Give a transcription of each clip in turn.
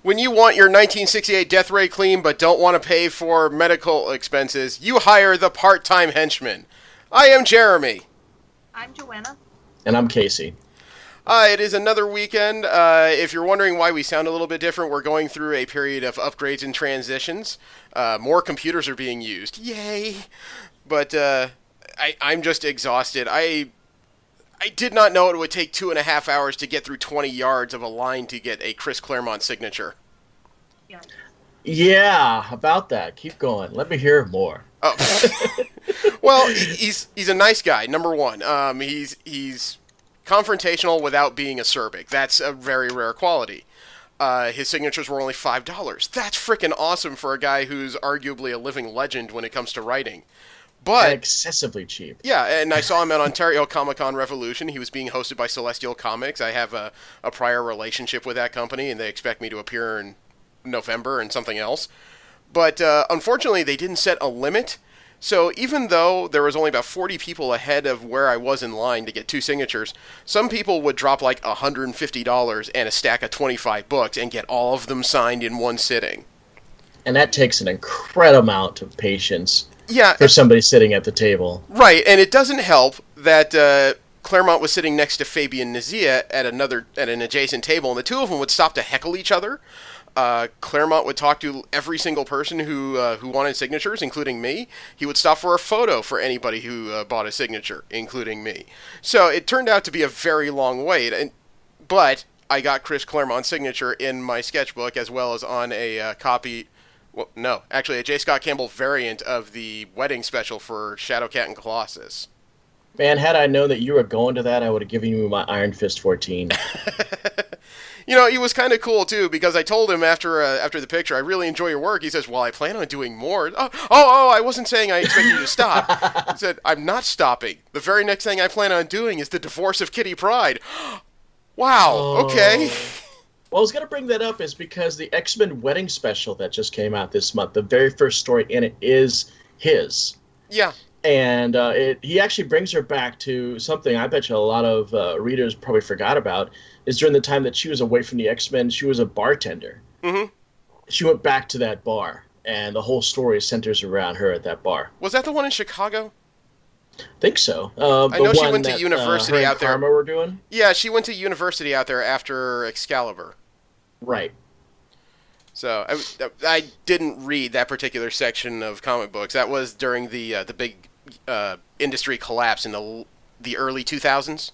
When you want your 1968 death ray clean but don't want to pay for medical expenses, you hire the part-time henchman. I am Jeremy. I'm Joanna. And I'm Casey. It is another weekend. If you're wondering why we sound a little bit different, we're going through a period of upgrades and transitions. More computers are being used. Yay! But I'm just exhausted. I did not know it would take 2.5 hours to get through 20 yards of a line to get a Chris Claremont signature. Yeah. Yeah, about that. Keep going. Let me hear more. Oh, well, he's a nice guy. Number one, he's confrontational without being acerbic. That's a very rare quality. His signatures were only $5. That's freaking awesome for a guy who's arguably a living legend when it comes to writing. But excessively cheap. yeah, and I saw him at Ontario Comic-Con Revolution. He was being hosted by Celestial Comics. I have a prior relationship with that company, and they expect me to appear in November and something else. But unfortunately, they didn't set a limit. So even though there was only about 40 people ahead of where I was in line to get 2 signatures, some people would drop like $150 and a stack of 25 books and get all of them signed in one sitting. And that takes an incredible amount of patience. Yeah, for somebody sitting at the table. Right, and it doesn't help that Claremont was sitting next to Fabian Nazia at an adjacent table, and the two of them would stop to heckle each other. Claremont would talk to every single person who wanted signatures, including me. He would stop for a photo for anybody who bought a signature, including me. So it turned out to be a very long wait, but I got Chris Claremont's signature in my sketchbook as well as on a copy. Well, no, actually, a J. Scott Campbell variant of the wedding special for Shadowcat and Colossus. Man, had I known that you were going to that, I would have given you my Iron Fist 14. You know, he was kind of cool, too, because I told him after the picture, I really enjoy your work. He says, well, I plan on doing more. Oh, I wasn't saying I expect you to stop. He said, I'm not stopping. The very next thing I plan on doing is the divorce of Kitty Pryde. Wow, okay. Well, I was going to bring that up is because the X-Men wedding special that just came out this month, the very first story in it is his. Yeah. And he actually brings her back to something I bet you a lot of readers probably forgot about, is during the time that she was away from the X-Men, she was a bartender. Mm-hmm. She went back to that bar, and the whole story centers around her at that bar. Was that the one in Chicago? I think so. I know she went to university out there. Karma were doing? Yeah, she went to university out there after Excalibur. Right. So I didn't read that particular section of comic books. That was during the big industry collapse in the early 2000s.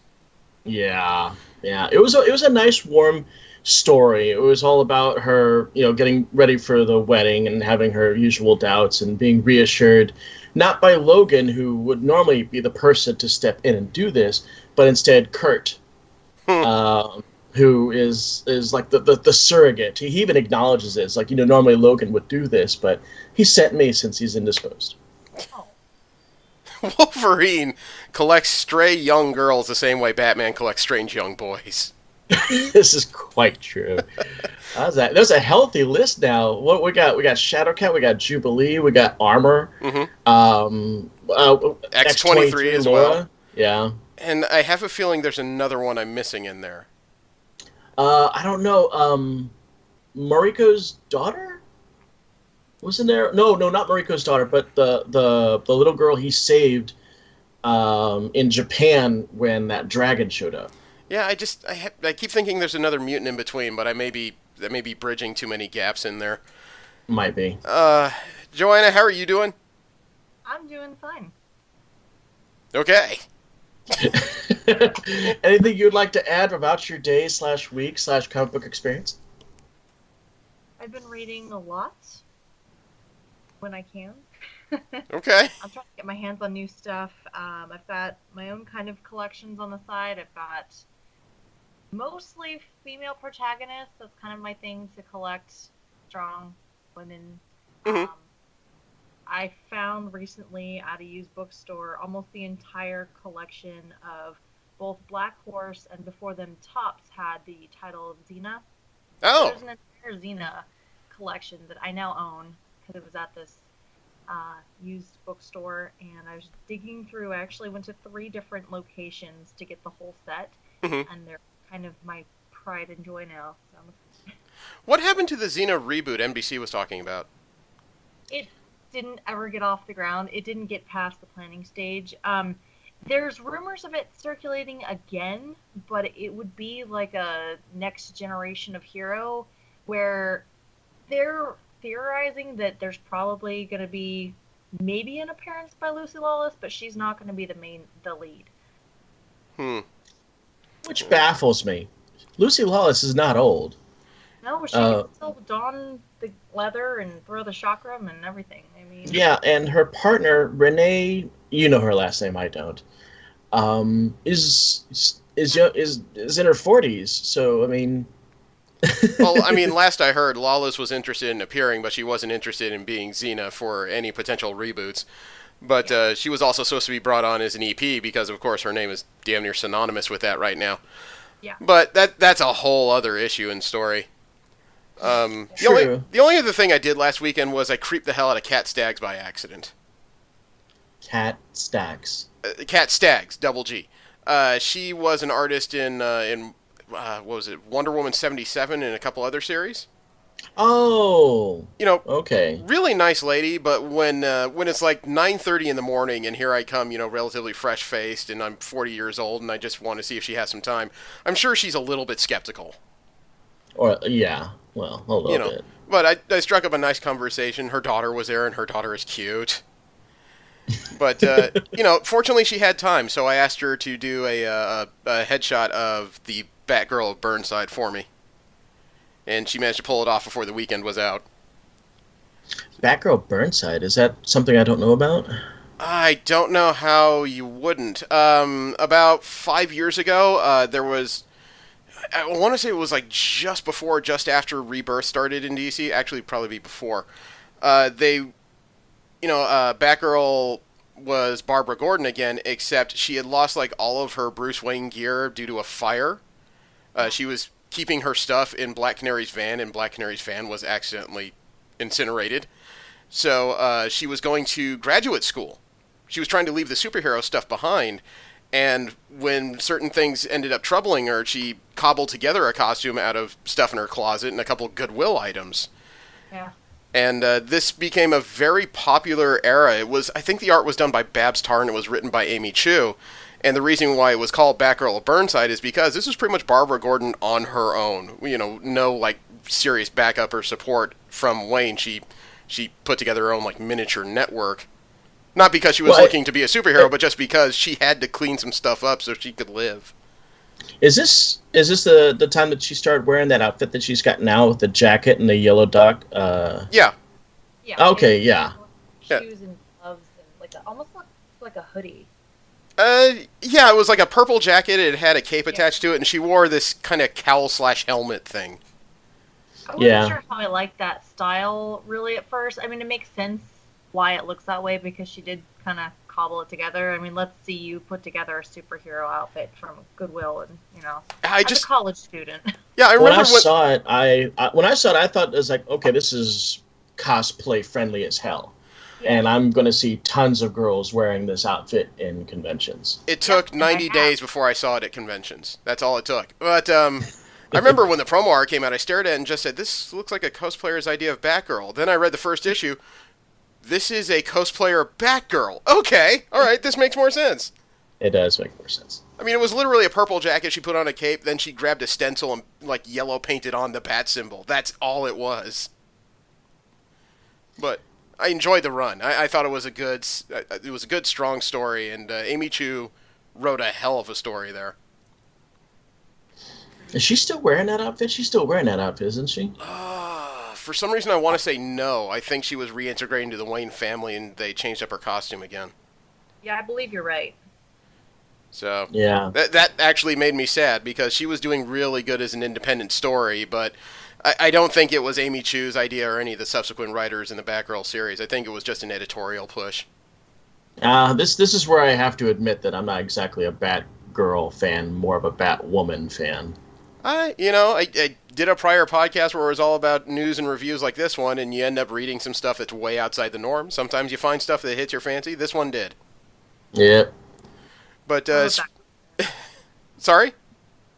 Yeah. It was a nice, warm story. It was all about her, getting ready for the wedding and having her usual doubts and being reassured, not by Logan, who would normally be the person to step in and do this, but instead Kurt. Who is like the surrogate. He even acknowledges this. Like, normally Logan would do this, but he sent me since he's indisposed. Oh. Wolverine collects stray young girls the same way Batman collects strange young boys. This is quite true. How's that? There's a healthy list now. What we got? We got Shadowcat, we got Jubilee, we got Armor. Mm-hmm. X-23 as well. Yeah. And I have a feeling there's another one I'm missing in there. I don't know. Mariko's daughter? Wasn't there? No, not Mariko's daughter, but the little girl he saved in Japan when that dragon showed up. Yeah, I keep thinking there's another mutant in between, but that may be bridging too many gaps in there. Might be. Joanna, how are you doing? I'm doing fine. Okay. Anything you'd like to add about your day/week/comic book experience? I've been reading a lot when I can. Okay. I'm trying to get my hands on new stuff. I've got my own kind of collections on the side. I've got mostly female protagonists. That's kind of my thing, to collect strong women. Mm-hmm. I found recently at a used bookstore almost the entire collection of both Black Horse and before them Tops had the title of Xena. Oh. There's an entire Xena collection that I now own because it was at this used bookstore, and I was digging through. I actually went to 3 different locations to get the whole set, Mm-hmm. and they're kind of my pride and joy now. So What happened to the Xena reboot NBC was talking about? It didn't ever get off the ground. It didn't get past the planning stage. There's rumors of it circulating again, but it would be like a next generation of hero where they're theorizing that there's probably going to be maybe an appearance by Lucy Lawless, but she's not going to be the lead. Which baffles me. Lucy Lawless is not old. No, she can still don the leather and throw the chakram and everything. I mean, Yeah, and her partner Renee, you know her last name, I don't. Is in her 40s. So I mean, Well, I mean, last I heard, Lawless was interested in appearing, but she wasn't interested in being Xena for any potential reboots. But she was also supposed to be brought on as an EP because, of course, her name is damn near synonymous with that right now. yeah. But that's a whole other issue and story. True. The only other thing I did last weekend was I creeped the hell out of Cat Staggs by accident. Cat Staggs. Cat Staggs, double G. She was an artist in what was it, Wonder Woman 77 and a couple other series. Oh. You know, Okay. really nice lady, but when it's like 9:30 in the morning and here I come, relatively fresh-faced and I'm 40 years old and I just want to see if she has some time, I'm sure she's a little bit skeptical. Or yeah. Well, a little bit. But I struck up a nice conversation. Her daughter was there and her daughter is cute. But, fortunately she had time, so I asked her to do a headshot of the Batgirl of Burnside for me. And she managed to pull it off before the weekend was out. Batgirl Burnside, is that something I don't know about? I don't know how you wouldn't. About 5 years ago, there was... I want to say it was like just before, just after Rebirth started in DC. Actually, probably be before. Batgirl was Barbara Gordon again, except she had lost like all of her Bruce Wayne gear due to a fire. She was keeping her stuff in Black Canary's van, and Black Canary's van was accidentally incinerated. So she was going to graduate school. She was trying to leave the superhero stuff behind, and when certain things ended up troubling her, she cobbled together a costume out of stuff in her closet and a couple Goodwill items. Yeah. And this became a very popular era. I think the art was done by Babs Tarr and it was written by Amy Chu. And the reason why it was called Batgirl of Burnside is because this was pretty much Barbara Gordon on her own. No like serious backup or support from Wayne. She put together her own like miniature network. Not because she was looking to be a superhero, but just because she had to clean some stuff up so she could live. Is this the time that she started wearing that outfit that she's got now with the jacket and the yellow duck? Yeah. Yeah. Okay, yeah. Shoes and gloves and almost looks like a hoodie. Yeah, it was like a purple jacket. It had a cape attached to it, and she wore this kind of cowl/helmet thing. I wasn't sure how I liked that style really at first. I mean, it makes sense why it looks that way because she did kind of cobble it together. I mean, let's see you put together a superhero outfit from Goodwill, and as a college student. Yeah, I remember when I saw it. I thought it was like, okay, this is cosplay friendly as hell. Yeah. And I'm going to see tons of girls wearing this outfit in conventions. It took 90 days before I saw it at conventions. That's all it took. But I remember when the promo art came out, I stared at it and just said, this looks like a cosplayer's idea of Batgirl. Then I read the first issue. This is a cosplayer Batgirl. Okay, all right, this makes more sense. It does make more sense. I mean, it was literally a purple jacket. She put on a cape, then she grabbed a stencil and yellow painted on the bat symbol. That's all it was. But I enjoyed the run. I thought it was a good, strong story, and Amy Chu wrote a hell of a story there. Is she still wearing that outfit? She's still wearing that outfit, isn't she? For some reason, I want to say no. I think she was reintegrating to the Wayne family, and they changed up her costume again. Yeah, I believe you're right. So yeah, that actually made me sad because she was doing really good as an independent story, but I don't think it was Amy Chu's idea or any of the subsequent writers in the Batgirl series. I think it was just an editorial push. This is where I have to admit that I'm not exactly a Batgirl fan, more of a Batwoman fan. I did a prior podcast where it was all about news and reviews like this one, and you end up reading some stuff that's way outside the norm. Sometimes you find stuff that hits your fancy. This one did. Yep. But, sorry?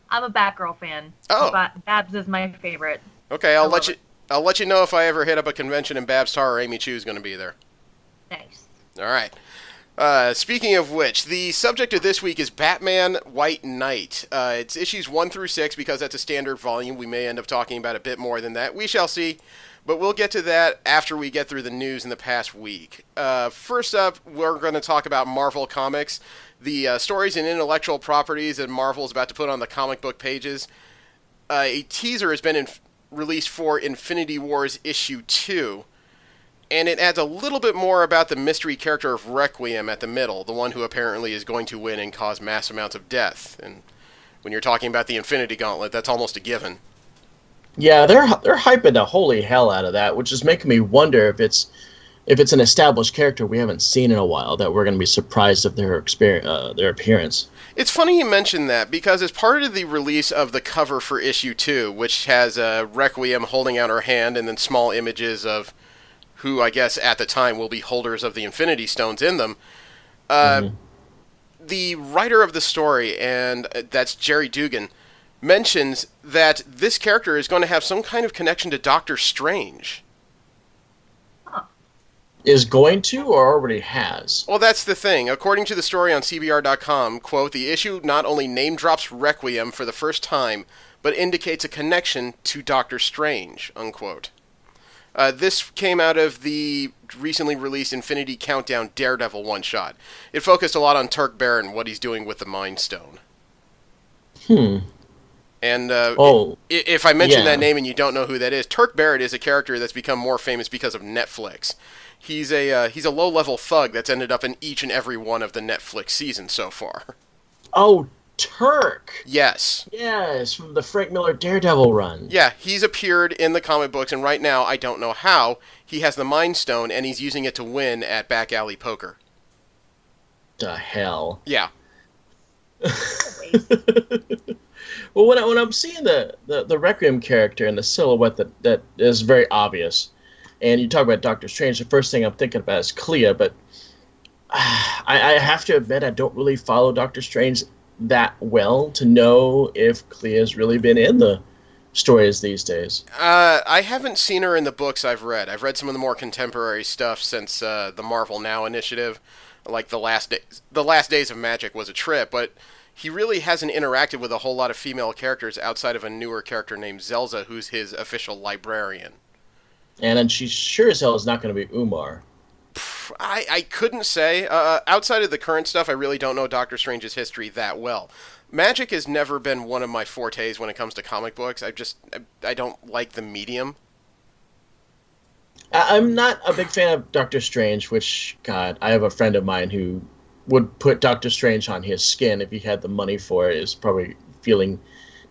I'm a Batgirl fan. Oh. Babs is my favorite. Okay, I love it. I'll let you know if I ever hit up a convention in Babs Tar or Amy Chu's going to be there. Nice. All right. Speaking of which, the subject of this week is Batman White Knight. It's issues 1 through 6 because that's a standard volume. We may end up talking about a bit more than that. We shall see. But we'll get to that after we get through the news in the past week. First up, we're going to talk about Marvel Comics, the stories and intellectual properties that Marvel's about to put on the comic book pages. A teaser has been released for Infinity Wars issue 2. And it adds a little bit more about the mystery character of Requiem at the middle, the one who apparently is going to win and cause mass amounts of death. And when you're talking about the Infinity Gauntlet, that's almost a given. Yeah, they're hyping the holy hell out of that, which is making me wonder if it's an established character we haven't seen in a while that we're going to be surprised of their appearance. It's funny you mention that, because as part of the release of the cover for issue 2, which has Requiem holding out her hand and then small images of who I guess at the time will be holders of the Infinity Stones in them, the writer of the story, and that's Jerry Dugan, mentions that this character is going to have some kind of connection to Doctor Strange. Huh. Is going to or already has? Well, that's the thing. According to the story on CBR.com, quote, the issue not only name drops Requiem for the first time, but indicates a connection to Doctor Strange, unquote. This came out of the recently released Infinity Countdown Daredevil one-shot. It focused a lot on Turk Barron, what he's doing with the Mind Stone. And if I mention that name and you don't know who that is, Turk Barron is a character that's become more famous because of Netflix. He's a low-level thug that's ended up in each and every one of the Netflix seasons so far. Oh, Turk. Yes. Yes, from the Frank Miller Daredevil run. Yeah, he's appeared in the comic books, and right now, I don't know how, he has the Mind Stone, and he's using it to win at Back Alley Poker. The hell. Yeah. Well, when I'm seeing the Requiem character and the silhouette that is very obvious, and you talk about Doctor Strange, the first thing I'm thinking about is Clea, but I have to admit I don't really follow Doctor Strange that well to know if Clea's really been in the stories these days. I haven't seen her in the books I've read. I've read some of the more contemporary stuff since the Marvel Now initiative, like the last Days of Magic was a trip, but he really hasn't interacted with a whole lot of female characters outside of a newer character named Zelza, who's his official librarian. And then she sure as hell is not going to be Umar. I couldn't say. Outside of the current stuff, I really don't know Doctor Strange's history that well. Magic has never been one of my fortes when it comes to comic books. I don't like the medium. I'm not a big fan of Doctor Strange, which, God, I have a friend of mine who would put Doctor Strange on his skin if he had the money for it. Is probably feeling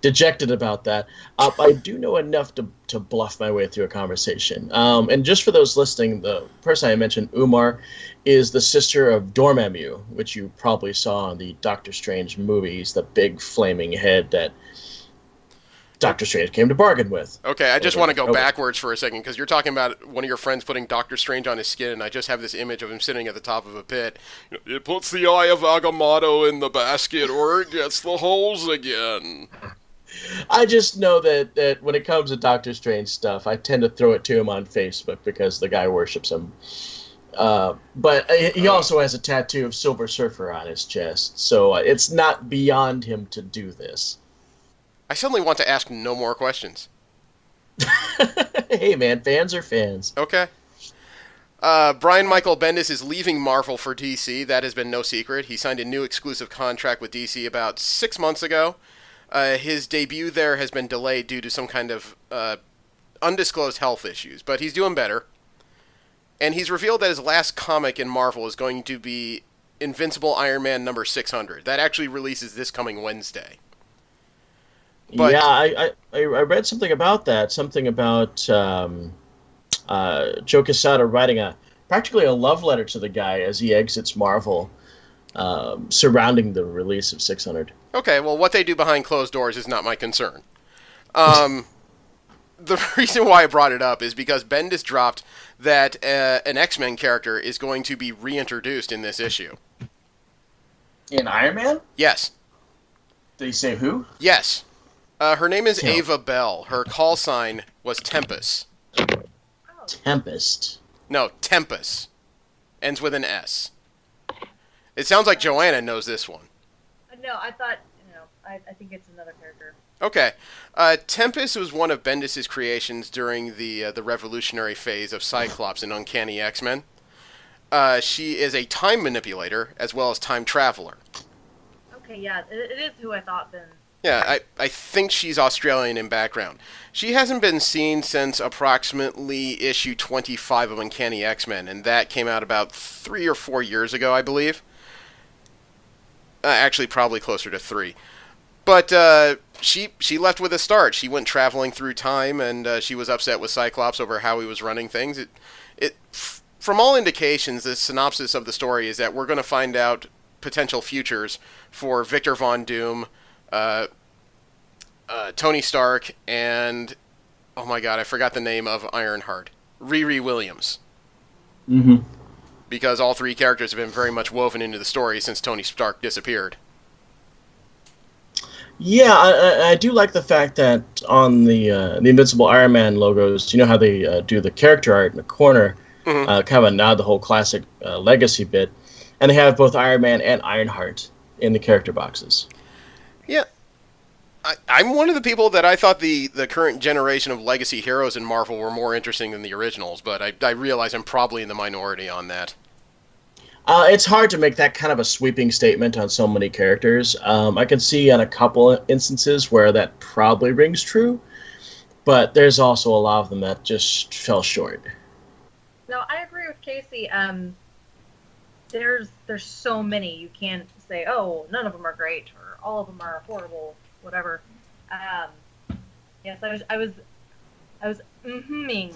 dejected about that. I do know enough to bluff my way through a conversation. And just for those listening, the person I mentioned, Umar, is the sister of Dormammu, which you probably saw in the Doctor Strange movies, the big flaming head that Doctor Strange came to bargain with. Okay, I just want to go backwards for a second, because you're talking about one of your friends putting Doctor Strange on his skin, and I just have this image of him sitting at the top of a pit. It puts the Eye of Agamotto in the basket, or it gets the holes again. I just know that when it comes to Doctor Strange stuff, I tend to throw it to him on Facebook because the guy worships him. But he also has a tattoo of Silver Surfer on his chest, so it's not beyond him to do this. I suddenly want to ask no more questions. Hey man, fans are fans. Okay. Brian Michael Bendis is leaving Marvel for DC. That has been no secret. He signed a new exclusive contract with DC about 6 months ago. His debut there has been delayed due to some kind of undisclosed health issues, but he's doing better. And he's revealed that his last comic in Marvel is going to be Invincible Iron Man number 600. That actually releases this coming Wednesday. But, yeah, I read something about that. Something about Joe Quesada writing practically a love letter to the guy as he exits Marvel, surrounding the release of 600. Okay, well, what they do behind closed doors is not my concern. The reason why I brought it up is because Bendis dropped that an X-Men character is going to be reintroduced in this issue. In Iron Man? Yes. Did he say who? Yes. Her name is Tell. Ava Bell. Her call sign was Tempest. Oh, Tempest. No, Tempest. Ends with an S. It sounds like Joanna knows this one. no, I thought, I think it's another character. Okay. Tempest was one of Bendis' creations during the revolutionary phase of Cyclops in Uncanny X-Men. She is a time manipulator as well as time traveler. Okay, yeah, it is who I thought then. Yeah, I think she's Australian in background. She hasn't been seen since approximately issue 25 of Uncanny X-Men, and that came out about 3 or 4 years ago, I believe. Actually, probably closer to 3. But she left with a start. She went traveling through time, and she was upset with Cyclops over how he was running things. From all indications, the synopsis of the story is that we're going to find out potential futures for Victor Von Doom, Tony Stark, and oh my god, I forgot the name of Ironheart, Riri Williams. Mm-hmm. Because all 3 characters have been very much woven into the story since Tony Stark disappeared. Yeah, I do like the fact that on the Invincible Iron Man logos, you know how they do the character art in the corner, Mm-hmm. kind of a nod the whole classic legacy bit, and they have both Iron Man and Ironheart in the character boxes. Yeah. I'm one of the people that I thought the current generation of legacy heroes in Marvel were more interesting than the originals, but I realize I'm probably in the minority on that. It's hard to make that kind of a sweeping statement on so many characters. I can see on a couple of instances where that probably rings true, but there's also a lot of them that just fell short. No, I agree with Casey. There's so many. You can't say, oh, none of them are great, or all of them are horrible, whatever. Yes, I was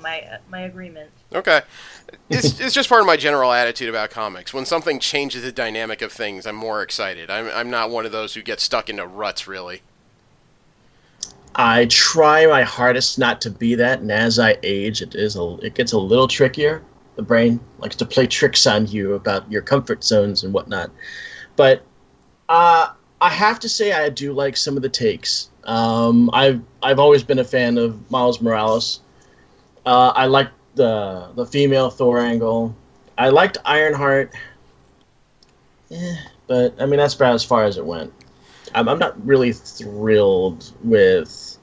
my agreement. Okay. It's just part of my general attitude about comics. When something changes the dynamic of things, I'm more excited. I'm not one of those who get stuck into ruts, really. I try my hardest not to be that, and as I age, it gets a little trickier. The brain likes to play tricks on you about your comfort zones and whatnot. But I have to say I do like some of the takes. I've always been a fan of Miles Morales. I liked the female Thor angle. I liked Ironheart. But I mean that's about as far as it went. I'm not really thrilled with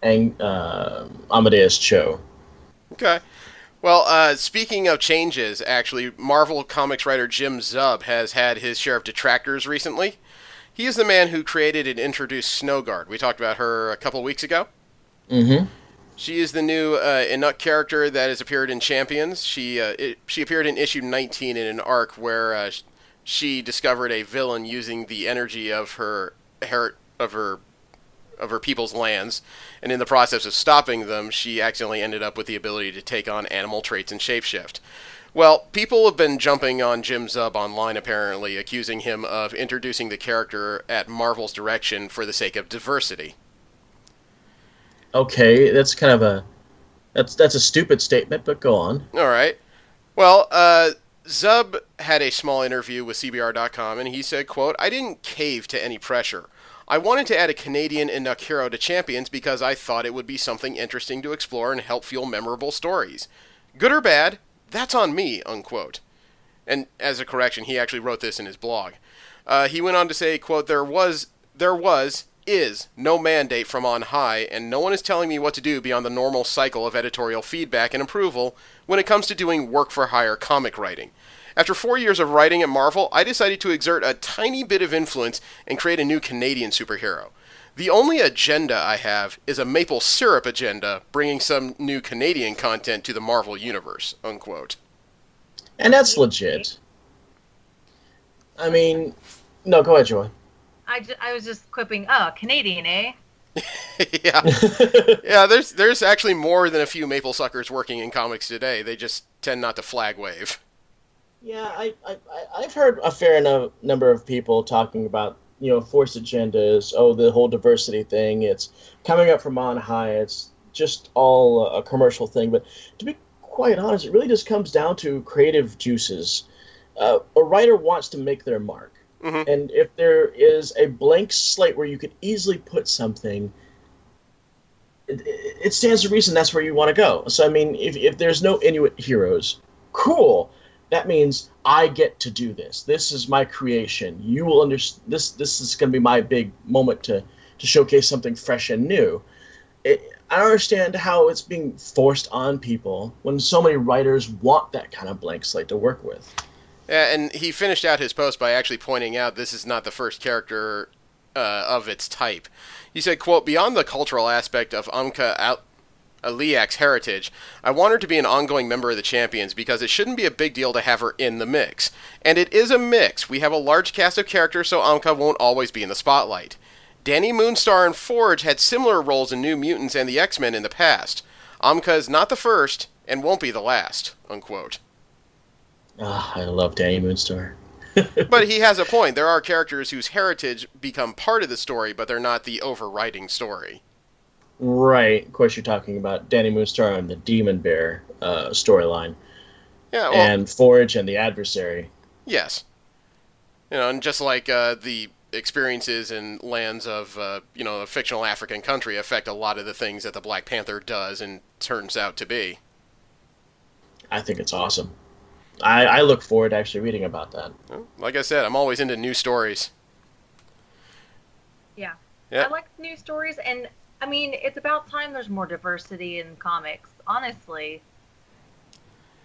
Amadeus Cho. Okay. Well, speaking of changes, actually, Marvel Comics writer Jim Zub has had his share of detractors recently. He is the man who created and introduced Snowguard. We talked about her a couple of weeks ago. Mm-hmm. She is the new Inuk character that has appeared in Champions. She appeared in issue 19 in an arc where she discovered a villain using the energy of her people's lands, and in the process of stopping them, she accidentally ended up with the ability to take on animal traits and shapeshift. Well, people have been jumping on Jim Zub online, apparently, accusing him of introducing the character at Marvel's direction for the sake of diversity. Okay, that's kind of that's a stupid statement, but go on. All right. Well, Zub had a small interview with CBR.com, and he said, quote, "I didn't cave to any pressure. I wanted to add a Canadian Inuk hero to Champions because I thought it would be something interesting to explore and help fuel memorable stories. Good or bad, that's on me," unquote. And as a correction, he actually wrote this in his blog. He went on to say, quote, is no mandate from on high, and no one is telling me what to do beyond the normal cycle of editorial feedback and approval when it comes to doing work-for-hire comic writing. After 4 years of writing at Marvel, I decided to exert a tiny bit of influence and create a new Canadian superhero. The only agenda I have is a maple syrup agenda, bringing some new Canadian content to the Marvel Universe, unquote. And that's legit. I mean, no, go ahead, Joy. I was just quipping, Canadian, eh? Yeah. Yeah, there's actually more than a few maple suckers working in comics today. They just tend not to flag wave. Yeah, I've heard a fair number of people talking about, forced agendas, the whole diversity thing, it's coming up from on high, it's just all a commercial thing. But to be quite honest, it really just comes down to creative juices. A writer wants to make their mark. Mm-hmm. And if there is a blank slate where you could easily put something, it stands to reason that's where you want to go. So I mean, if there's no Inuit heroes, cool. That means I get to do this. This is my creation. You will understand. This is going to be my big moment to showcase something fresh and new. I don't understand how it's being forced on people when so many writers want that kind of blank slate to work with. Yeah, and he finished out his post by actually pointing out this is not the first character of its type. He said, quote, "Beyond the cultural aspect of Amka Aliak's heritage, I want her to be an ongoing member of the Champions because it shouldn't be a big deal to have her in the mix. And it is a mix. We have a large cast of characters, so Amka won't always be in the spotlight. Danny Moonstar and Forge had similar roles in New Mutants and the X-Men in the past. Amka is not the first and won't be the last," unquote. I love Danny Moonstar. But he has a point. There are characters whose heritage become part of the story, but they're not the overriding story. Right. Of course, you're talking about Danny Moonstar and the Demon Bear storyline. Yeah, well, and Forge and the Adversary. Yes. And just like the experiences and lands of, a fictional African country affect a lot of the things that the Black Panther does and turns out to be. I think it's awesome. I look forward to actually reading about that. Like I said, I'm always into new stories. Yeah. Yeah. I like new stories, and I mean, it's about time there's more diversity in comics, honestly.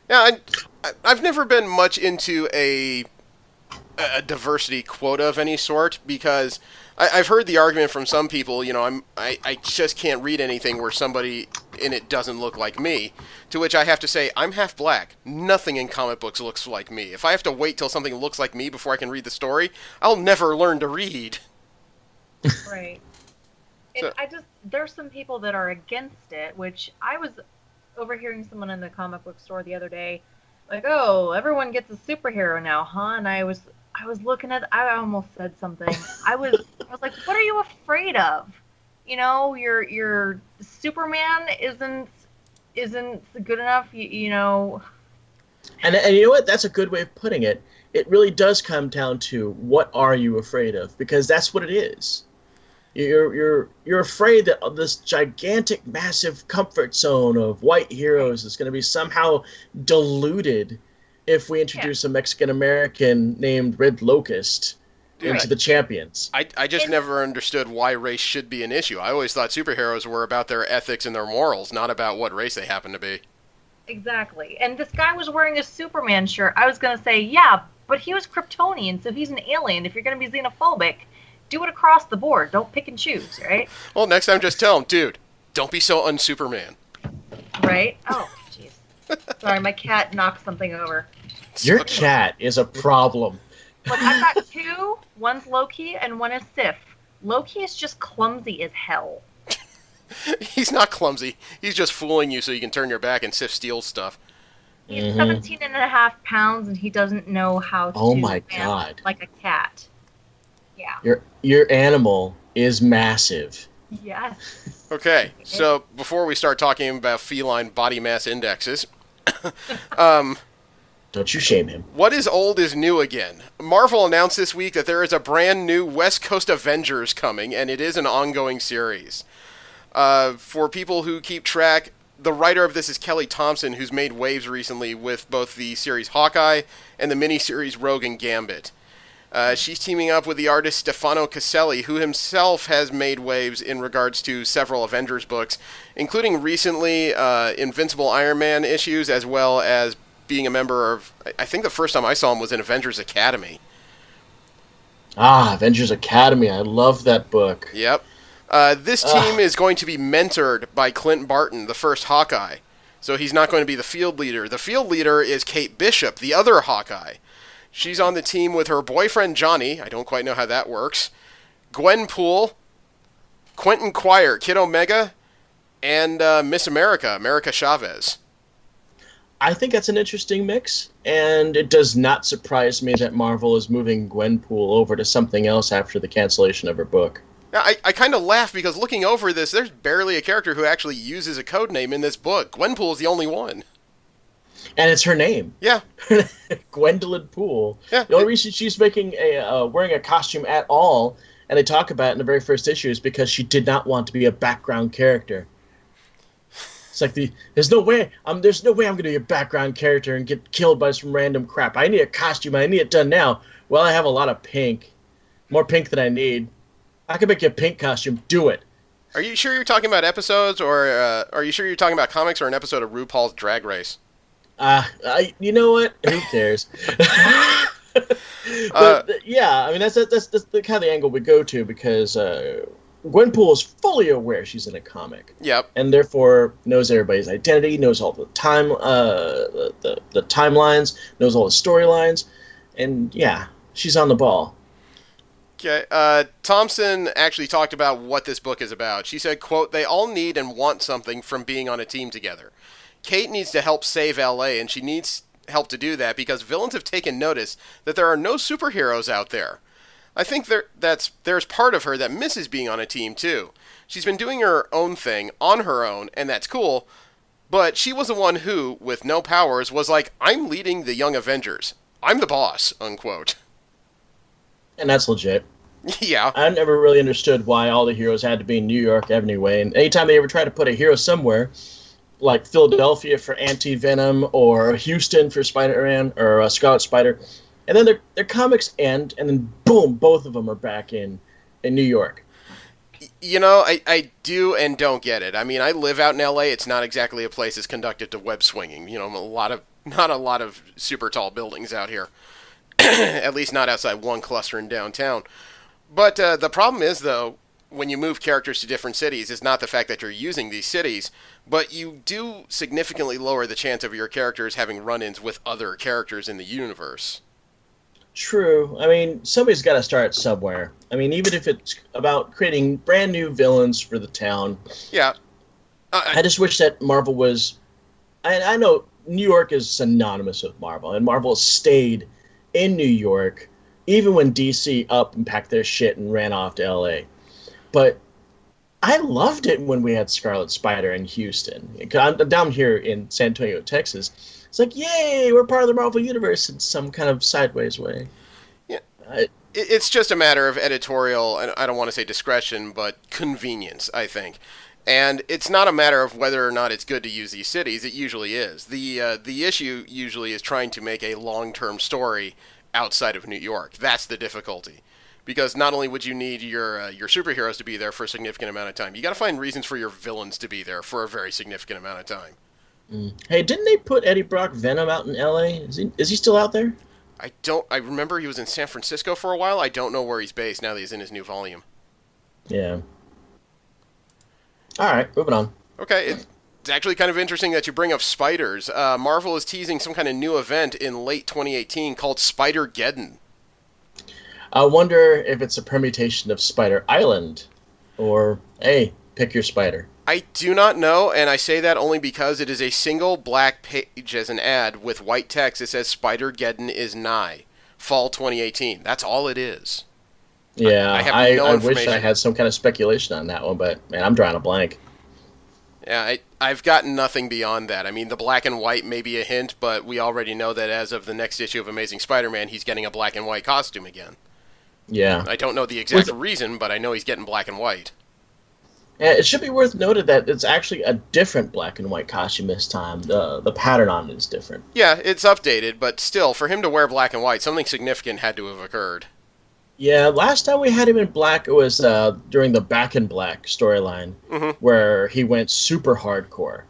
Yeah, I've never been much into a diversity quota of any sort because I've heard the argument from some people, I just can't read anything where somebody in it doesn't look like me, to which I have to say, I'm half black. Nothing in comic books looks like me. If I have to wait till something looks like me before I can read the story, I'll never learn to read. Right. So- There's some people that are against it, which I was overhearing someone in the comic book store the other day, like, "Oh, everyone gets a superhero now, huh?" And I was looking at, I almost said something. I was like, what are you afraid of? Your Superman isn't good enough, And you know what? That's a good way of putting it. It really does come down to what are you afraid of? Because that's what it is. You're afraid that this gigantic, massive comfort zone of white heroes is going to be somehow diluted if we introduce a Mexican-American named Red Locust into the Champions. I just never understood why race should be an issue. I always thought superheroes were about their ethics and their morals, not about what race they happen to be. Exactly. And this guy was wearing a Superman shirt. I was going to say, yeah, but he was Kryptonian, so he's an alien. If you're going to be xenophobic, do it across the board. Don't pick and choose, right? Well, next time just tell him, dude, don't be so un-Superman. Right? Oh, jeez. Sorry, my cat knocked something over. Your cat is a problem. Look, I've got two. One's Loki and one is Sif. Loki is just clumsy as hell. He's not clumsy. He's just fooling you so you can turn your back and Sif steals stuff. He's 17 and a half pounds and he doesn't know how to my God. like a cat. Yeah. Your animal is massive. Yes. Okay, so before we start talking about feline body mass indexes, Don't you shame him. what is old is new again. Marvel announced this week that there is a brand new West Coast Avengers coming, and it is an ongoing series. For people who keep track, the writer of this is Kelly Thompson, who's made waves recently with both the series Hawkeye and the miniseries Rogue and Gambit. She's teaming up with the artist Stefano Caselli, who himself has made waves in regards to several Avengers books, including recently Invincible Iron Man issues, as well as being a member of, I think the first time I saw him was in Avengers Academy. Avengers Academy. I love that book. Yep. This team is going to be mentored by Clint Barton, the first Hawkeye. So he's not going to be the field leader. The field leader is Kate Bishop, the other Hawkeye. She's on the team with her boyfriend Johnny. I don't quite know how that works. Gwenpool, Quentin Quire, Kid Omega, and Miss America, America Chavez. I think that's an interesting mix, and it does not surprise me that Marvel is moving Gwenpool over to something else after the cancellation of her book. Now, I kind of laugh because looking over this, there's barely a character who actually uses a code name in this book. Gwenpool is the only one. And it's her name. Yeah. Gwendolyn Poole. Yeah. The only reason she's wearing a costume at all, and they talk about it in the very first issue, is because she did not want to be a background character. It's like there's no way I'm going to be a background character and get killed by some random crap. I need a costume. I need it done now. Well, I have a lot of pink, more pink than I need. I can make you a pink costume. Do it. Are you sure you're talking about episodes, or are you sure you're talking about comics or an episode of RuPaul's Drag Race? You know what? Who cares? Yeah, I mean that's the kind of the angle we go to, because Gwenpool is fully aware she's in a comic. Yep. And therefore knows everybody's identity, knows all the timelines, knows all the storylines, and yeah, she's on the ball. Okay. Thompson actually talked about what this book is about. She said, quote, "They all need and want something from being on a team together. Kate needs to help save LA, and she needs help to do that because villains have taken notice that there are no superheroes out there. I think there's part of her that misses being on a team too. She's been doing her own thing on her own, and that's cool, but she was the one who, with no powers, was like, I'm leading the Young Avengers. I'm the boss," unquote. And that's legit. Yeah. I never really understood why all the heroes had to be in New York anyway, and anytime they ever tried to put a hero somewhere, like Philadelphia for Anti-Venom or Houston for Spider-Man or Scarlet Spider, and then their comics end, and then boom, both of them are back in New York. You know, I do and don't get it. I mean, I live out in LA. It's not exactly a place that's conducted to web swinging. You know, not a lot of super tall buildings out here. At least not outside one cluster in downtown. But the problem is, though, when you move characters to different cities, is not the fact that you're using these cities, but you do significantly lower the chance of your characters having run-ins with other characters in the universe. True. I mean, somebody's got to start somewhere. I mean, even if it's about creating brand new villains for the town. Yeah. I just wish that Marvel was... I know New York is synonymous with Marvel, and Marvel stayed in New York, even when DC up and packed their shit and ran off to LA. But I loved it when we had Scarlet Spider in Houston. I'm down here in San Antonio, Texas. It's like, yay, we're part of the Marvel Universe in some kind of sideways way. Yeah. It's just a matter of editorial, and I don't want to say discretion, but convenience, I think. And it's not a matter of whether or not it's good to use these cities. It usually is. The issue usually is trying to make a long-term story outside of New York. That's the difficulty. Because not only would you need your superheroes to be there for a significant amount of time, you got to find reasons for your villains to be there for a very significant amount of time. Hey, didn't they put Eddie Brock Venom out in L.A.? Is he still out there? I remember he was in San Francisco for a while. I don't know where he's based now that he's in his new volume. Yeah. All right, moving on. Okay, it's actually kind of interesting that you bring up spiders. Marvel is teasing some kind of new event in late 2018 called Spider-Geddon. I wonder if it's a permutation of Spider Island, or, hey, pick your spider. I do not know, and I say that only because it is a single black page as an ad with white text that says Spider-Geddon is nigh. Fall 2018. That's all it is. Yeah, I have no information. Wish I had some kind of speculation on that one, but, man, I'm drawing a blank. Yeah, I've got nothing beyond that. I mean, the black and white may be a hint, but we already know that as of the next issue of Amazing Spider-Man, he's getting a black and white costume again. Yeah. I don't know the exact reason, but I know he's getting black and white. Yeah, it should be worth noted that it's actually a different black and white costume this time. The pattern on it is different. Yeah, it's updated, but still, for him to wear black and white, something significant had to have occurred. Yeah, last time we had him in black, it was during the Back in Black storyline, where he went super hardcore.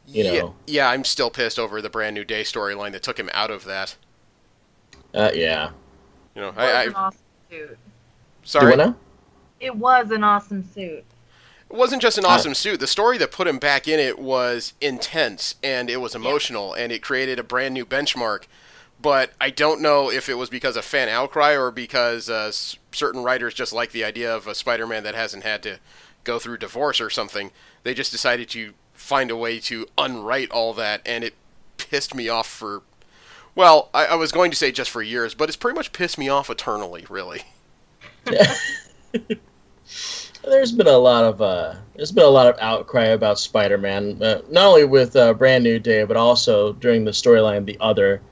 You know. Yeah, I'm still pissed over the Brand New Day storyline that took him out of that. Yeah. You know, It was an awesome suit. Sorry? Do what now? It was an awesome suit. It wasn't just an awesome suit. The story that put him back in it was intense, and it was emotional, and it created a brand new benchmark. But I don't know if it was because of fan outcry or because certain writers just like the idea of a Spider-Man that hasn't had to go through divorce or something. They just decided to find a way to unwrite all that, and it pissed me off for... Well, I was going to say just for years, but it's pretty much pissed me off eternally, really. There's been a lot of outcry about Spider-Man, not only with Brand New Day, but also during the storyline The Other,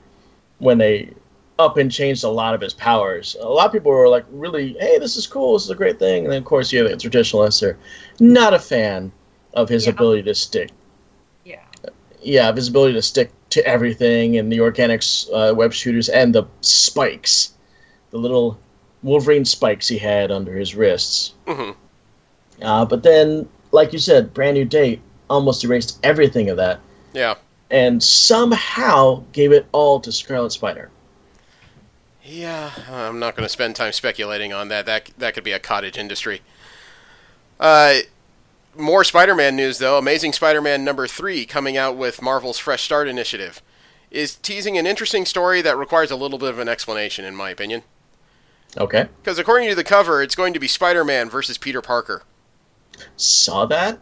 when they up and changed a lot of his powers. A lot of people were like, really, hey, this is cool, this is a great thing. And then, of course, the traditionalists are not a fan of his ability to stick. Yeah, of his ability to stick to everything, and the organics web shooters, and the spikes, the little Wolverine spikes he had under his wrists. Hmm. But then, like you said, Brand New Date almost erased everything of that, Yeah. and somehow gave it all to Scarlet Spider. Yeah, I'm not going to spend time speculating on that. That could be a cottage industry. Uh, More Spider-Man news, though. Amazing Spider-Man number 3, coming out with Marvel's Fresh Start initiative, is teasing an interesting story that requires a little bit of an explanation, in my opinion. Okay. Because according to the cover, it's going to be Spider-Man versus Peter Parker. Saw that.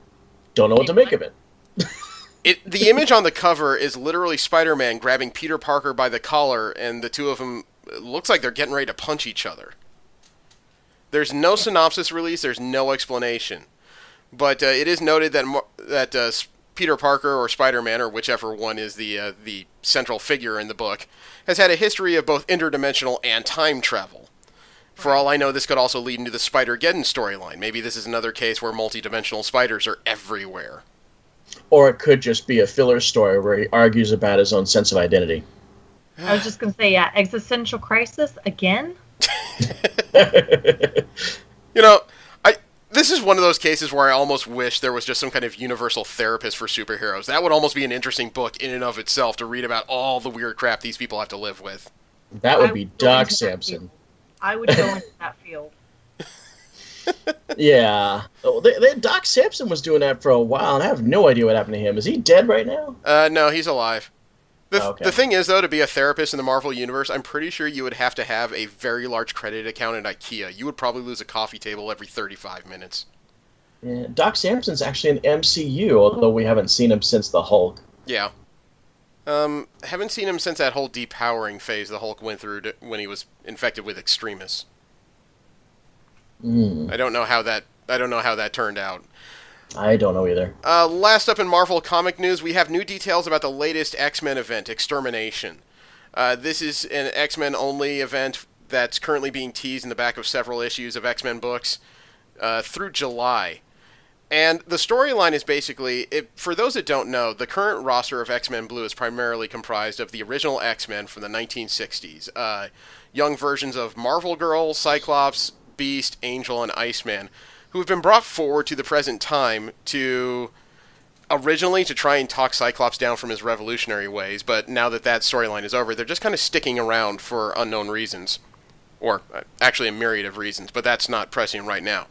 Don't know what to make of it. The image on the cover is literally Spider-Man grabbing Peter Parker by the collar, and the two of them, it looks like they're getting ready to punch each other. There's no synopsis release, there's no explanation. But it is noted that Peter Parker, or Spider-Man, or whichever one is the central figure in the book, has had a history of both interdimensional and time travel. For all I know, this could also lead into the Spider-Geddon storyline. Maybe this is another case where multidimensional spiders are everywhere. Or it could just be a filler story where he argues about his own sense of identity. I was just going to say, yeah, existential crisis again? You know, this is one of those cases where I almost wish there was just some kind of universal therapist for superheroes. That would almost be an interesting book in and of itself, to read about all the weird crap these people have to live with. That would be Doc Samson. I would go into that field. Yeah. Doc Samson was doing that for a while, and I have no idea what happened to him. Is he dead right now? No, he's alive. Okay. The thing is, though, to be a therapist in the Marvel Universe, I'm pretty sure you would have to have a very large credit account at IKEA. You would probably lose a coffee table every 35 minutes. Yeah, Doc Samson's actually in the MCU, although we haven't seen him since the Hulk. Yeah. Haven't seen him since that whole depowering phase the Hulk went through when he was infected with extremis. I don't know how that turned out. I don't know either. Last up in Marvel comic news, we have new details about the latest X-Men event, Extermination. This is an X-Men only event that's currently being teased in the back of several issues of X-Men books through July. And the storyline is basically, for those that don't know, the current roster of X-Men Blue is primarily comprised of the original X-Men from the 1960s. Young versions of Marvel Girl, Cyclops, Beast, Angel, and Iceman, who have been brought forward to the present time originally to try and talk Cyclops down from his revolutionary ways, but now that storyline is over, they're just kind of sticking around for unknown reasons. Or, actually a myriad of reasons, but that's not pressing right now.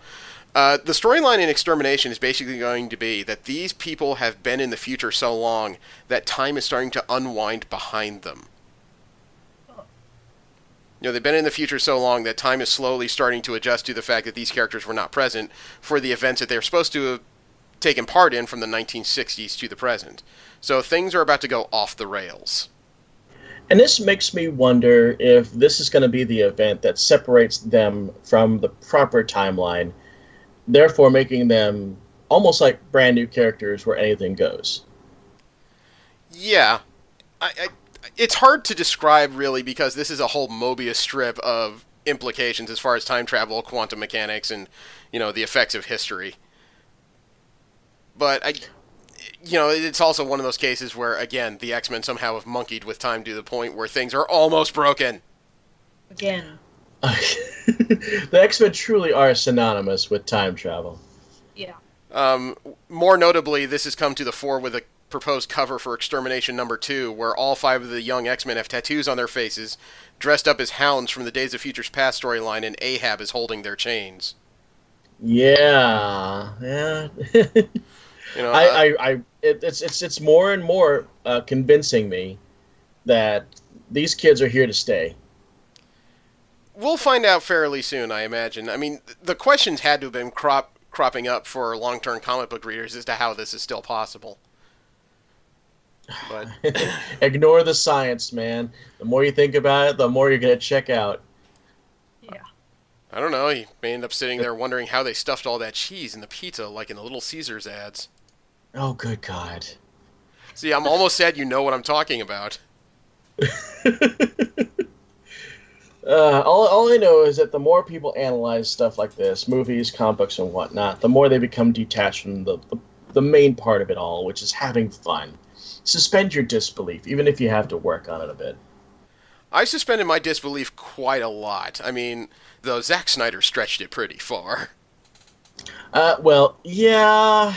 The storyline in Extermination is basically going to be that these people have been in the future so long that time is starting to unwind behind them. You know, they've been in the future so long that time is slowly starting to adjust to the fact that these characters were not present for the events that they're supposed to have taken part in from the 1960s to the present. So things are about to go off the rails. And this makes me wonder if this is going to be the event that separates them from the proper timeline, therefore making them almost like brand new characters where anything goes. Yeah. It's hard to describe, really, because this is a whole Mobius strip of implications as far as time travel, quantum mechanics, and, the effects of history. But, it's also one of those cases where, again, the X-Men somehow have monkeyed with time to the point where things are almost broken. Again. The X-Men truly are synonymous with time travel. Yeah. More notably, this has come to the fore with a proposed cover for Extermination number 2, where all 5 of the young X-Men have tattoos on their faces, dressed up as hounds from the Days of Future's Past storyline, and Ahab is holding their chains. Yeah. It's more and more convincing me that these kids are here to stay. We'll find out fairly soon, I imagine. I mean, the questions had to have been cropping up for long-term comic book readers as to how this is still possible. But ignore the science, man. The more you think about it, the more you're going to check out. Yeah. I don't know. You may end up sitting there wondering how they stuffed all that cheese in the pizza like in the Little Caesars ads. Oh, good God. See, I'm almost sad you know what I'm talking about. All I know is that the more people analyze stuff like this, movies, comic books, and whatnot, the more they become detached from the main part of it all, which is having fun. suspend your disbelief, even if you have to work on it a bit. I suspended my disbelief quite a lot. I mean, though Zack Snyder stretched it pretty far. Well, yeah.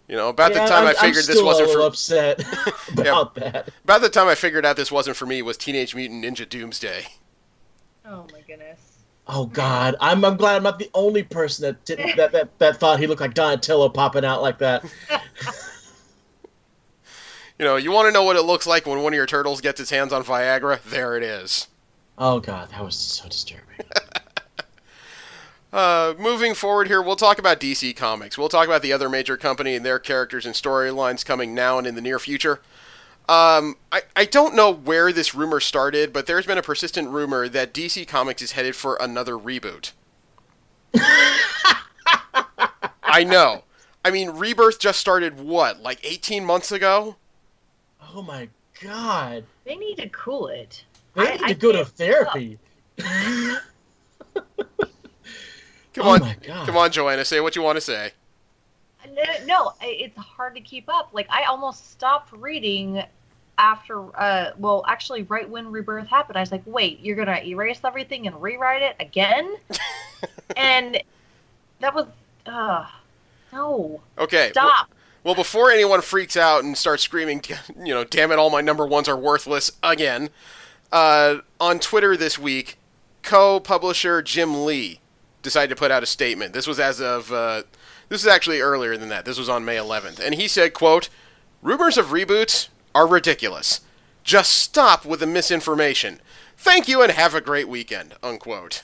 About the time I figured this wasn't for... upset about that. About the time I figured out this wasn't for me was Teenage Mutant Ninja Doomsday. Oh my goodness. Oh God, I'm glad I'm not the only person that thought he looked like Donatello popping out like that. You want to know what it looks like when one of your turtles gets its hands on Viagra? There it is. Oh God, that was so disturbing. Moving forward here, we'll talk about DC Comics. We'll talk about the other major company and their characters and storylines coming now and in the near future. I don't know where this rumor started, but there's been a persistent rumor that DC Comics is headed for another reboot. I know. I mean, Rebirth just started, like 18 months ago? Oh my God. They need to cool it. They need to go to therapy. Come on, Joanna, say what you want to say. No, it's hard to keep up. Like, I almost stopped reading after, actually, right when Rebirth happened. I was like, wait, you're going to erase everything and rewrite it again? And that was, no. Okay. Stop. Well, before anyone freaks out and starts screaming, damn it, all my number ones are worthless again, on Twitter this week, co-publisher Jim Lee decided to put out a statement. This was this is actually earlier than that. This was on May 11th. And he said, quote, "Rumors of reboots are ridiculous. Just stop with the misinformation. Thank you and have a great weekend," unquote.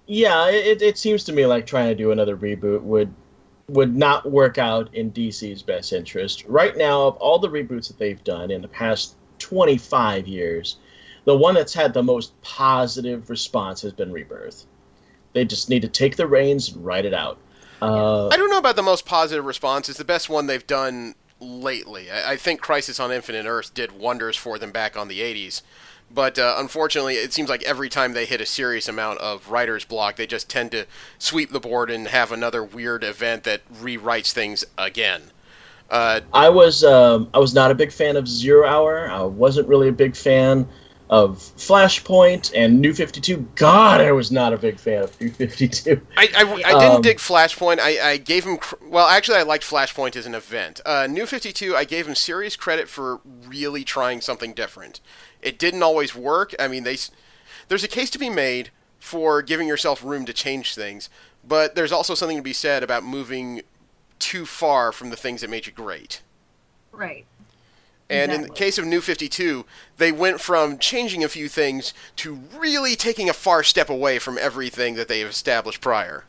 Yeah, it seems to me like trying to do another reboot would not work out in DC's best interest. Right now, of all the reboots that they've done in the past 25 years, the one that's had the most positive response has been Rebirth. They just need to take the reins and write it out. I don't know about the most positive response. It's the best one they've done lately. I think Crisis on Infinite Earths did wonders for them back on the 80s. But unfortunately, it seems like every time they hit a serious amount of writer's block, they just tend to sweep the board and have another weird event that rewrites things again. I was not a big fan of Zero Hour. I wasn't really a big fan of Flashpoint and New 52. God, I was not a big fan of New 52. I didn't dig Flashpoint. I gave him... Well, actually, I liked Flashpoint as an event. New 52, I gave him serious credit for really trying something different. It didn't always work. I mean, there's a case to be made for giving yourself room to change things, but there's also something to be said about moving too far from the things that made you great. Right. And in the case of New 52, they went from changing a few things to really taking a far step away from everything that they have established prior.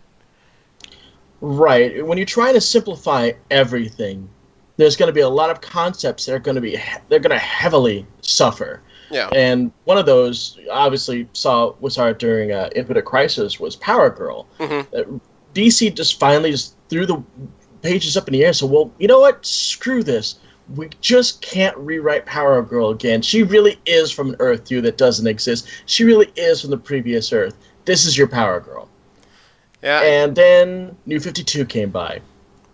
Right. When you're trying to simplify everything, there's going to be a lot of concepts that are going to heavily suffer. Yeah. And one of those, obviously, was during Infinite Crisis, was Power Girl. Mm-hmm. DC just finally threw the pages up in the air. So, well, you know what? Screw this. We just can't rewrite Power Girl again. She really is from an Earth 2 that doesn't exist. She really is from the previous Earth. This is your Power Girl. Yeah. And then New 52 came by.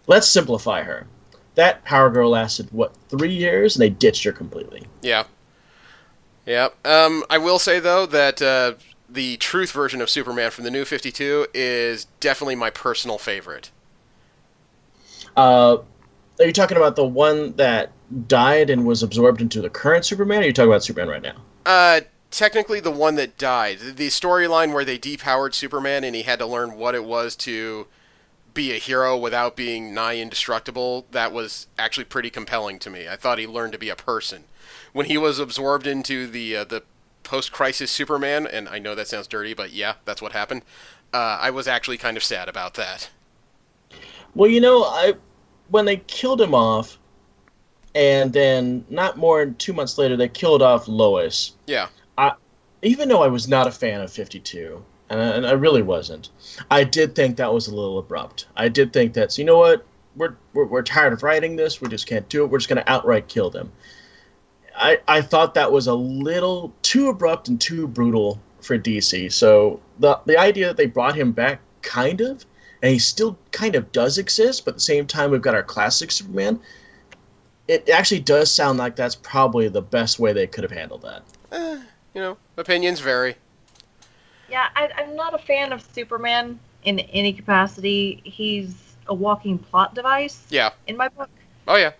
Let's simplify her. That Power Girl lasted, 3 years? And they ditched her completely. Yeah. Yeah. I will say, though, that the truth version of Superman from the New 52 is definitely my personal favorite. Are you talking about the one that died and was absorbed into the current Superman, or are you talking about Superman right now? Technically the one that died. The storyline where they depowered Superman and he had to learn what it was to be a hero without being nigh indestructible, that was actually pretty compelling to me. I thought he learned to be a person. When he was absorbed into the post-crisis Superman, and I know that sounds dirty, but yeah, that's what happened, I was actually kind of sad about that. Well, when they killed him off, and then not more than 2 months later, they killed off Lois. Yeah. Even though I was not a fan of 52, and I really wasn't, I did think that was a little abrupt. I did think that, you know what, we're tired of writing this, we just can't do it, we're just going to outright kill them. I thought that was a little too abrupt and too brutal for DC. So the idea that they brought him back, kind of, and he still kind of does exist, but at the same time we've got our classic Superman, it actually does sound like that's probably the best way they could have handled that. Opinions vary. Yeah, I'm not a fan of Superman in any capacity. He's a walking plot device. Yeah. In my book. Oh, yeah.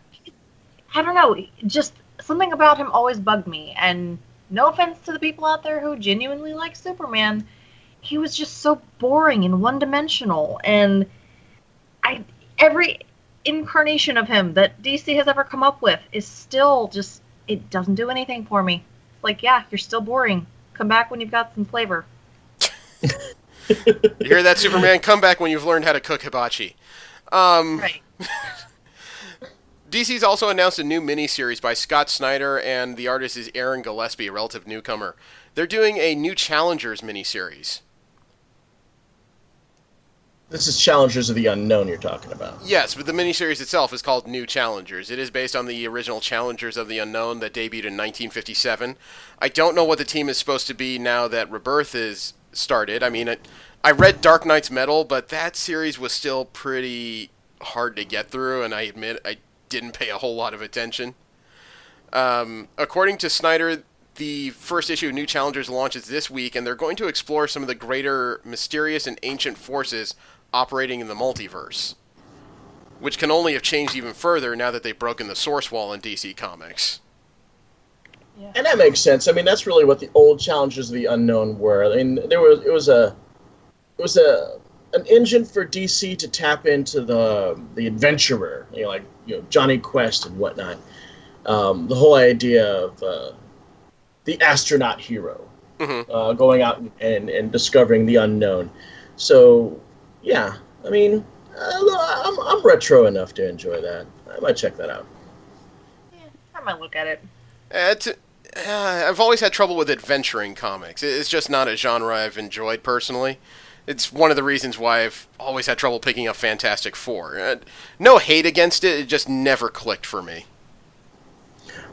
I don't know. Just something about him always bugged me. And no offense to the people out there who genuinely like Superman, he was just so boring and one-dimensional. And every incarnation of him that DC has ever come up with is still just, it doesn't do anything for me. It's like, yeah, you're still boring. Come back when you've got some flavor. You hear that, Superman? Come back when you've learned how to cook hibachi. Right. DC's also announced a new miniseries by Scott Snyder, and the artist is Aaron Gillespie, a relative newcomer. They're doing a New Challengers miniseries. This is Challengers of the Unknown you're talking about. Yes, but the miniseries itself is called New Challengers. It is based on the original Challengers of the Unknown that debuted in 1957. I don't know what the team is supposed to be now that Rebirth is started. I mean, I read Dark Knight's Metal, but that series was still pretty hard to get through, and I admit I didn't pay a whole lot of attention. According to Snyder, the first issue of New Challengers launches this week, and they're going to explore some of the greater mysterious and ancient forces operating in the multiverse, which can only have changed even further now that they've broken the source wall in DC Comics. Yeah. And that makes sense. I mean, that's really what the old Challengers of the Unknown were. I mean, it was an engine for DC to tap into the adventurer, like Johnny Quest and whatnot. The whole idea of the astronaut hero, going out and discovering the unknown. So, yeah, I mean, I'm retro enough to enjoy that. I might check that out. Yeah, I might look at it. I've always had trouble with adventuring comics. It's just not a genre I've enjoyed personally. It's one of the reasons why I've always had trouble picking up Fantastic Four. No hate against it, it just never clicked for me.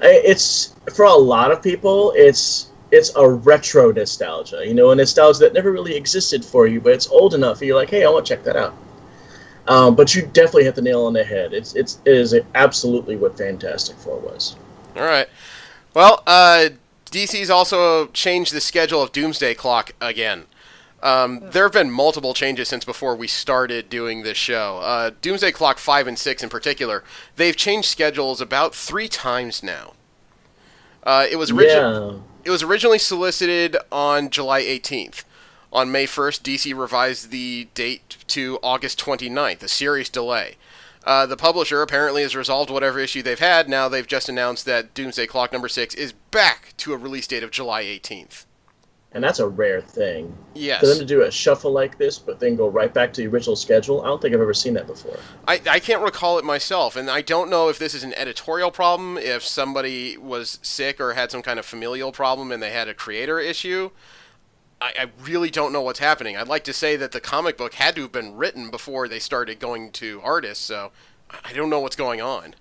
It's, for a lot of people, it's a retro nostalgia, a nostalgia that never really existed for you, but it's old enough, and you're like, hey, I want to check that out. But you definitely hit the nail on the head. It is absolutely what Fantastic Four was. All right. Well, DC's also changed the schedule of Doomsday Clock again. There have been multiple changes since before we started doing this show. Doomsday Clock 5 and 6 in particular, they've changed schedules about 3 times now. It was originally solicited on July 18th. On May 1st, DC revised the date to August 29th, a serious delay. The publisher apparently has resolved whatever issue they've had. Now they've just announced that Doomsday Clock number 6 is back to a release date of July 18th. And that's a rare thing. Yes. For them to do a shuffle like this, but then go right back to the original schedule, I don't think I've ever seen that before. I can't recall it myself, and I don't know if this is an editorial problem, if somebody was sick or had some kind of familial problem and they had a creator issue. I really don't know what's happening. I'd like to say that the comic book had to have been written before they started going to artists, so I don't know what's going on.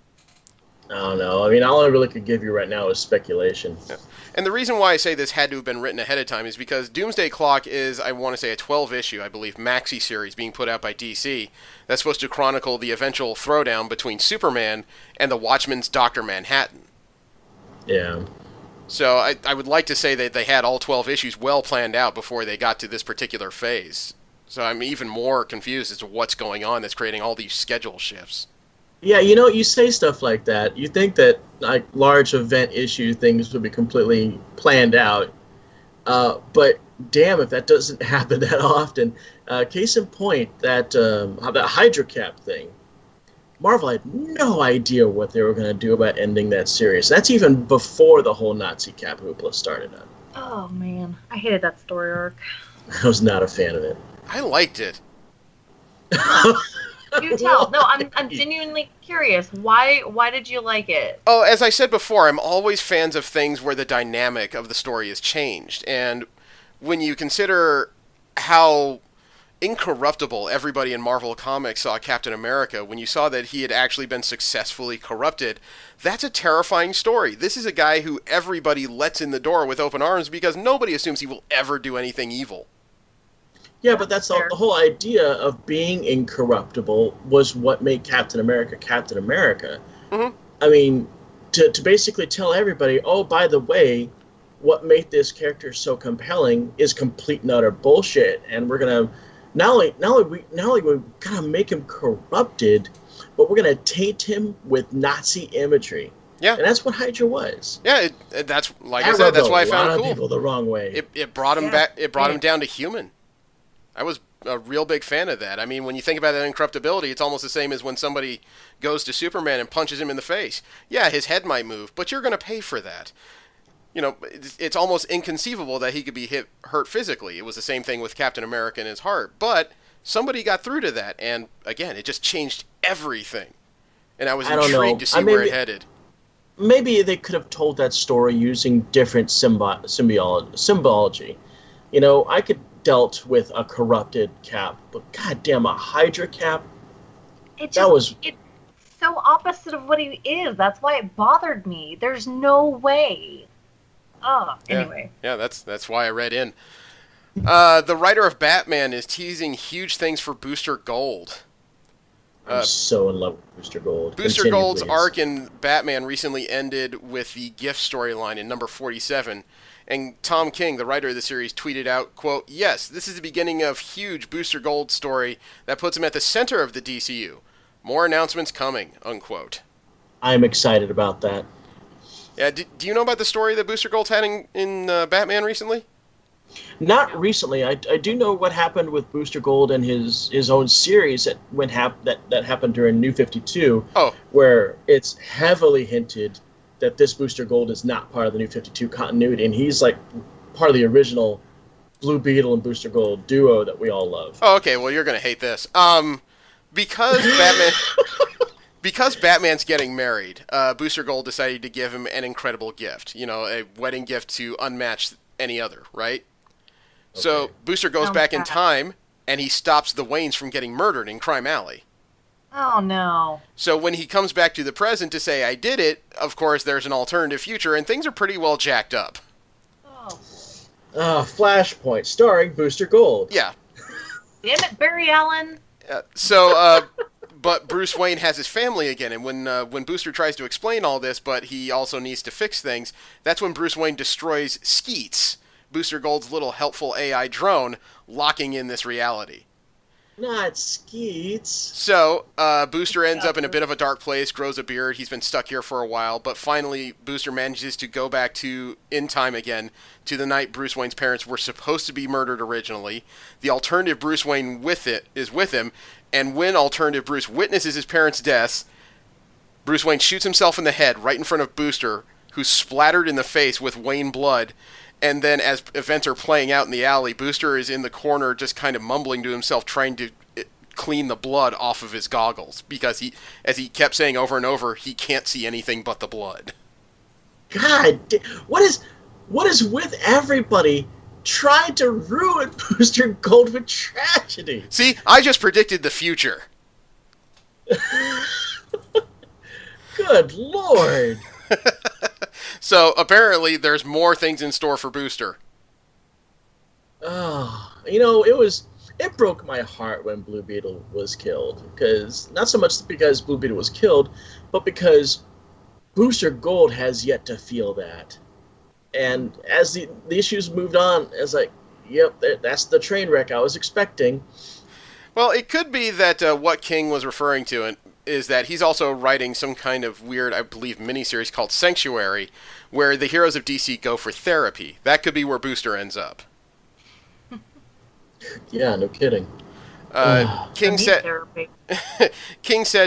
I don't know. I mean, all I really could give you right now is speculation. Yeah. And the reason why I say this had to have been written ahead of time is because Doomsday Clock is, I want to say, a 12-issue, I believe, maxi series being put out by DC that's supposed to chronicle the eventual throwdown between Superman and the Watchman's Dr. Manhattan. Yeah. So I would like to say that they had all 12 issues well planned out before they got to this particular phase. So I'm even more confused as to what's going on that's creating all these schedule shifts. Yeah, you say stuff like that. You think that like large event issue things would be completely planned out, but damn if that doesn't happen that often. Case in point, that Hydra Cap thing. Marvel had no idea what they were going to do about ending that series. That's even before the whole Nazi Cap hoopla started up. Oh man, I hated that story arc. I was not a fan of it. I liked it. You tell. No, I'm genuinely curious. Why did you like it? Oh, as I said before, I'm always fans of things where the dynamic of the story is changed. And when you consider how incorruptible everybody in Marvel Comics saw Captain America, when you saw that he had actually been successfully corrupted, that's a terrifying story. This is a guy who everybody lets in the door with open arms because nobody assumes he will ever do anything evil. Yeah, but that's the whole idea of being incorruptible was what made Captain America Captain America. Mm-hmm. I mean, to basically tell everybody, oh, by the way, what made this character so compelling is complete and utter bullshit, and we're gonna not only we gotta make him corrupted, but we're gonna taint him with Nazi imagery. Yeah, And that's what Hydra was. yeah. That's like That I said. That's rubbed why I a found lot it of cool. people the wrong way. It brought him Yeah. back. It brought him Yeah. down to human. I was a real big fan of that. I mean, when you think about that incorruptibility, it's almost the same as when somebody goes to Superman and punches him in the face. Yeah, his head might move, but you're going to pay for that. You know, it's almost inconceivable that he could be hurt physically. It was the same thing with Captain America and his heart, but somebody got through to that, and again, it just changed everything. And I was I don't intrigued know. to see where it headed. Maybe they could have told that story using different symbology. You know, I could dealt with a corrupted Cap, but goddamn, a Hydra Cap. It's so opposite of what he is. That's why it bothered me. There's no way. Oh, anyway. Yeah, that's why I read in. The writer of Batman is teasing huge things for Booster Gold. I'm so in love with Booster Gold. Booster Continue, Gold's please. arc in Batman recently ended with the Gift storyline in number 47. And Tom King, the writer of the series, tweeted out, quote, "Yes, this is the beginning of huge Booster Gold story that puts him at the center of the DCU. More announcements coming," unquote. I'm excited about that. Yeah, do you know about the story that Booster Gold's had in Batman recently? Not recently. I do know what happened with Booster Gold and his own series that happened during New 52, Oh. where it's heavily hinted that this Booster Gold is not part of the New 52 continuity, and he's like part of the original Blue Beetle and Booster Gold duo that we all love. Oh, okay, well, you're going to hate this. Because Batman... Because Batman's getting married, Booster Gold decided to give him an incredible gift. You know, a wedding gift to unmatch any other, right? Okay. So Booster goes back in time, and he stops the Waynes from getting murdered in Crime Alley. Oh, no. So when he comes back to the present to say, "I did it," of course, there's an alternative future, and things are pretty well jacked up. Oh. Flashpoint, starring Booster Gold. Yeah. Damn it, Barry Allen. But Bruce Wayne has his family again, and when Booster tries to explain all this, but he also needs to fix things, that's when Bruce Wayne destroys Skeets, Booster Gold's little helpful AI drone, locking in this reality. Not Skeets. So, Booster ends up in a bit of a dark place, grows a beard, he's been stuck here for a while, but finally Booster manages to go back in time again, to the night Bruce Wayne's parents were supposed to be murdered originally. The alternative Bruce Wayne is with him, and when alternative Bruce witnesses his parents' deaths, Bruce Wayne shoots himself in the head right in front of Booster, who's splattered in the face with Wayne blood. And then as events are playing out in the alley, Booster is in the corner just kind of mumbling to himself, trying to clean the blood off of his goggles. Because as he kept saying over and over, he can't see anything but the blood. God, what is with everybody trying to ruin Booster Gold with tragedy? See, I just predicted the future. Good Lord. So apparently there's more things in store for Booster. Oh, you know, it broke my heart when Blue Beetle was killed, because not so much because Blue Beetle was killed, but because Booster Gold has yet to feel that. And as the issues moved on, I was like, yep, that's the train wreck I was expecting. Well, it could be that what King was referring to is that he's also writing some kind of weird, I believe, miniseries called Sanctuary, where the heroes of DC go for therapy. That could be where Booster ends up. Yeah, no kidding. King said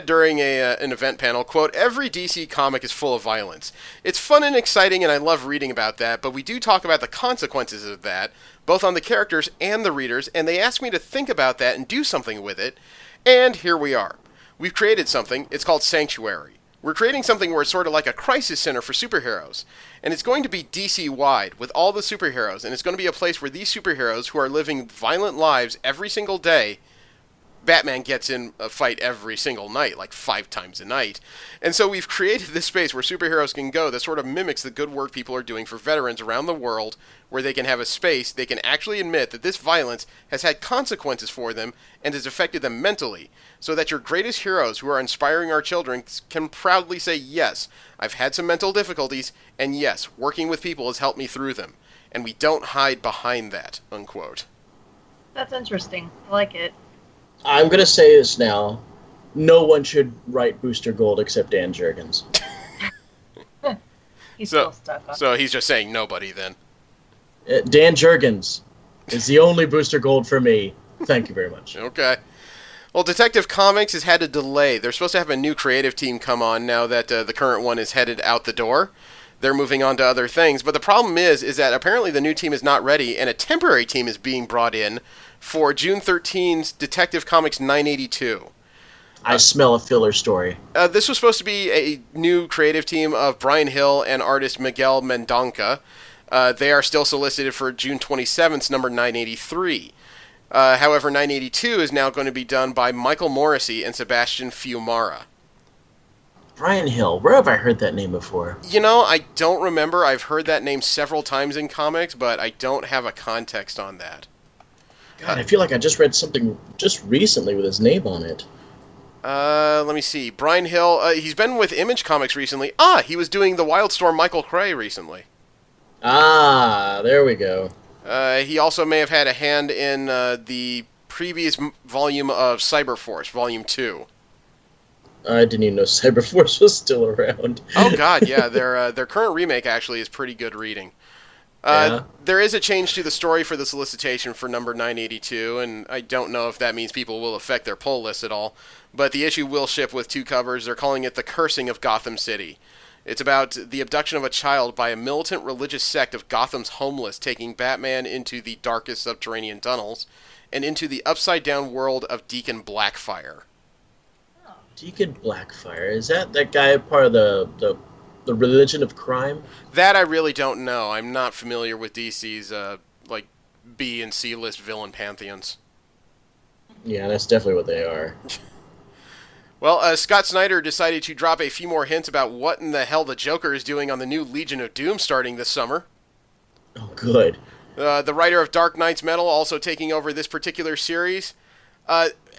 during an event panel, quote, "Every DC comic is full of violence. It's fun and exciting, and I love reading about that, but we do talk about the consequences of that, both on the characters and the readers, and they asked me to think about that and do something with it, and here we are. We've created something. It's called Sanctuary. We're creating something where it's sort of like a crisis center for superheroes. And it's going to be DC-wide with all the superheroes. And it's going to be a place where these superheroes who are living violent lives every single day Batman gets in a fight every single night, like 5 times a night. And so we've created this space where superheroes can go that sort of mimics the good work people are doing for veterans around the world, where they can have a space they can actually admit that this violence has had consequences for them and has affected them mentally, so that your greatest heroes who are inspiring our children can proudly say, yes, I've had some mental difficulties, and yes, working with people has helped me through them. And we don't hide behind that, unquote. That's interesting. I like it. I'm going to say this now. No one should write Booster Gold except Dan Jurgens. He's still stuck on So he's just saying nobody then. Dan Jurgens is the only Booster Gold for me. Thank you very much. Okay. Well, Detective Comics has had a delay. They're supposed to have a new creative team come on now that the current one is headed out the door. They're moving on to other things. But the problem is that apparently the new team is not ready, and a temporary team is being brought in for June 13's Detective Comics 982. I smell a filler story. This was supposed to be a new creative team of Brian Hill and artist Miguel Mendonca. They are still solicited for June 27th's number 983. However, 982 is now going to be done by Michael Morrissey and Sebastian Fiumara. Brian Hill, where have I heard that name before? You know, I don't remember. I've heard that name several times in comics, but I don't have a context on that. God, I feel like I just read something just recently with his name on it. Let me see. Brian Hill, he's been with Image Comics recently. He was doing the Wildstorm Michael Cray recently. There we go. He also may have had a hand in the previous volume of Cyberforce, Volume 2. I didn't even know Cyberforce was still around. Oh god, yeah, their current remake actually is pretty good reading. Yeah. There is a change to the story for the solicitation for number 982, and I don't know if that means people will affect their pull list at all, but the issue will ship with 2 covers. They're calling it The Cursing of Gotham City. It's about the abduction of a child by a militant religious sect of Gotham's homeless, taking Batman into the darkest subterranean tunnels and into the upside-down world of Deacon Blackfire. Deacon Blackfire, is that guy part of the religion of crime? That I really don't know. I'm not familiar with DC's like B and C list villain pantheons. Yeah, that's definitely what they are. Well, Scott Snyder decided to drop a few more hints about what in the hell the Joker is doing on the new Legion of Doom starting this summer. Oh, good. The writer of Dark Knight's Metal also taking over this particular series.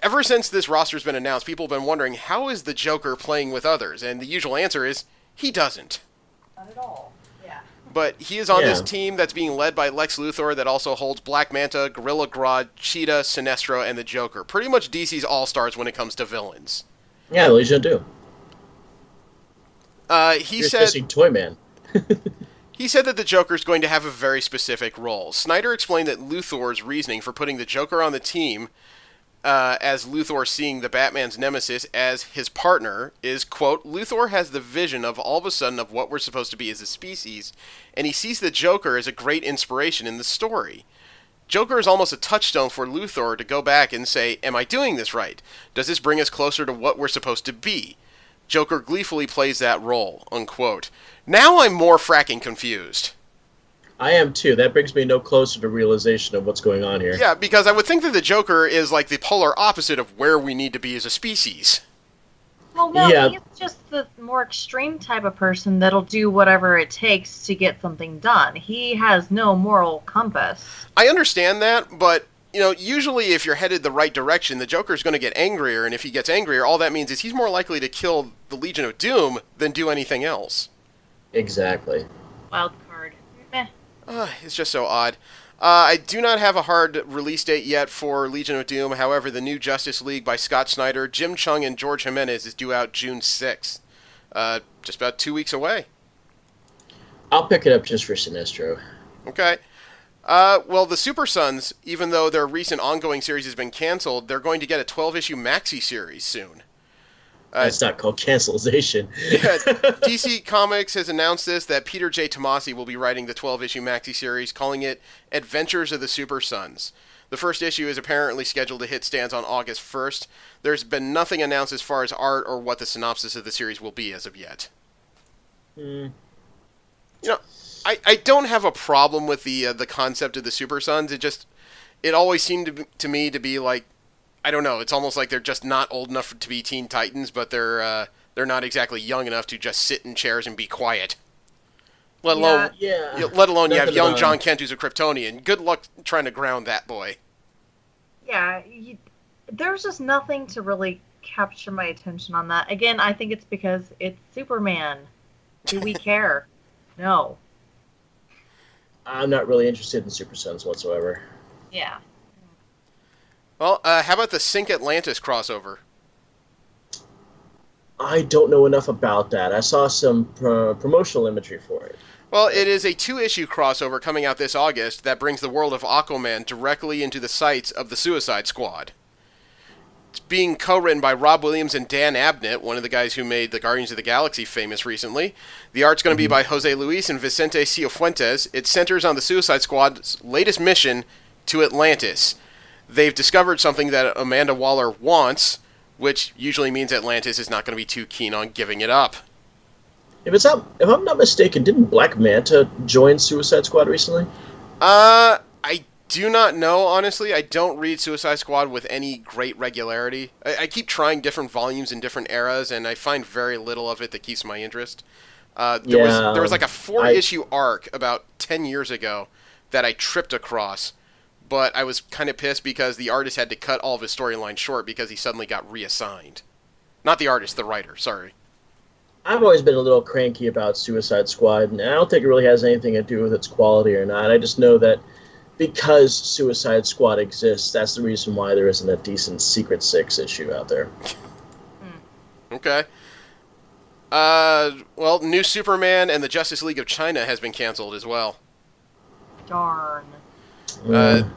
Ever since this roster's been announced, people have been wondering, how is the Joker playing with others? And the usual answer is, he doesn't. Not at all. Yeah. But he is on this team that's being led by Lex Luthor that also holds Black Manta, Gorilla Grodd, Cheetah, Sinestro, and the Joker. Pretty much DC's all-stars when it comes to villains. Yeah, Legion of Doom. He said Toy Man. He said that the Joker's going to have a very specific role. Snyder explained that Luthor's reasoning for putting the Joker on the team, as Luthor seeing the Batman's nemesis as his partner, is, quote, Luthor has the vision of all of a sudden of what we're supposed to be as a species, and he sees the Joker as a great inspiration in the story. Joker is almost a touchstone for Luthor to go back and say, am I doing this right? Does this bring us closer to what we're supposed to be? Joker gleefully plays that role, unquote. Now I'm more fracking confused. I am too. That brings me no closer to realization of what's going on here. Yeah, because I would think that the Joker is like the polar opposite of where we need to be as a species. Well, no, he's just the more extreme type of person that'll do whatever it takes to get something done. He has no moral compass. I understand that, but, you know, usually if you're headed the right direction, the Joker's going to get angrier, and if he gets angrier, all that means is he's more likely to kill the Legion of Doom than do anything else. Exactly. Wild card. Meh. It's just so odd. I do not have a hard release date yet for Legion of Doom. However, the new Justice League by Scott Snyder, Jim Chung, and George Jimenez is due out June 6th. Just about 2 weeks away. I'll pick it up just for Sinestro. Okay. Well, the Super Sons, even though their recent ongoing series has been canceled, they're going to get a 12-issue maxi series soon. It's not called cancellation. Yeah, DC Comics has announced this, that Peter J. Tomasi will be writing the 12-issue maxi series, calling it Adventures of the Super Sons. The first issue is apparently scheduled to hit stands on August 1st. There's been nothing announced as far as art or what the synopsis of the series will be as of yet. You know, I don't have a problem with the concept of the Super Sons. It always seemed to me to be like I don't know. It's almost like they're just not old enough to be Teen Titans, but they're not exactly young enough to just sit in chairs and be quiet. Let alone, Yeah. let alone you have Nothing young about John him. Kent, who's a Kryptonian. Good luck trying to ground that boy. Yeah, there's just nothing to really capture my attention on that. Again, I think it's because it's Superman. Do we care? No. I'm not really interested in Super Sons whatsoever. Yeah. Well, how about the Sync Atlantis crossover? I don't know enough about that. I saw some promotional imagery for it. Well, it is a 2-issue crossover coming out this August that brings the world of Aquaman directly into the sights of the Suicide Squad. It's being co-written by Rob Williams and Dan Abnett, one of the guys who made the Guardians of the Galaxy famous recently. The art's going to be by Jose Luis and Vicente Cifuentes. It centers on the Suicide Squad's latest mission to Atlantis. They've discovered something that Amanda Waller wants, which usually means Atlantis is not going to be too keen on giving it up. If I'm not mistaken, didn't Black Manta join Suicide Squad recently? I do not know, honestly. I don't read Suicide Squad with any great regularity. I keep trying different volumes in different eras, and I find very little of it that keeps my interest. There was like a 4-issue arc about 10 years ago that I tripped across, but I was kind of pissed because the artist had to cut all of his storyline short because he suddenly got reassigned. Not the artist, the writer, sorry. I've always been a little cranky about Suicide Squad, and I don't think it really has anything to do with its quality or not. I just know that because Suicide Squad exists, that's the reason why there isn't a decent Secret Six issue out there. Okay. Well, New Superman and the Justice League of China has been canceled as well. Darn.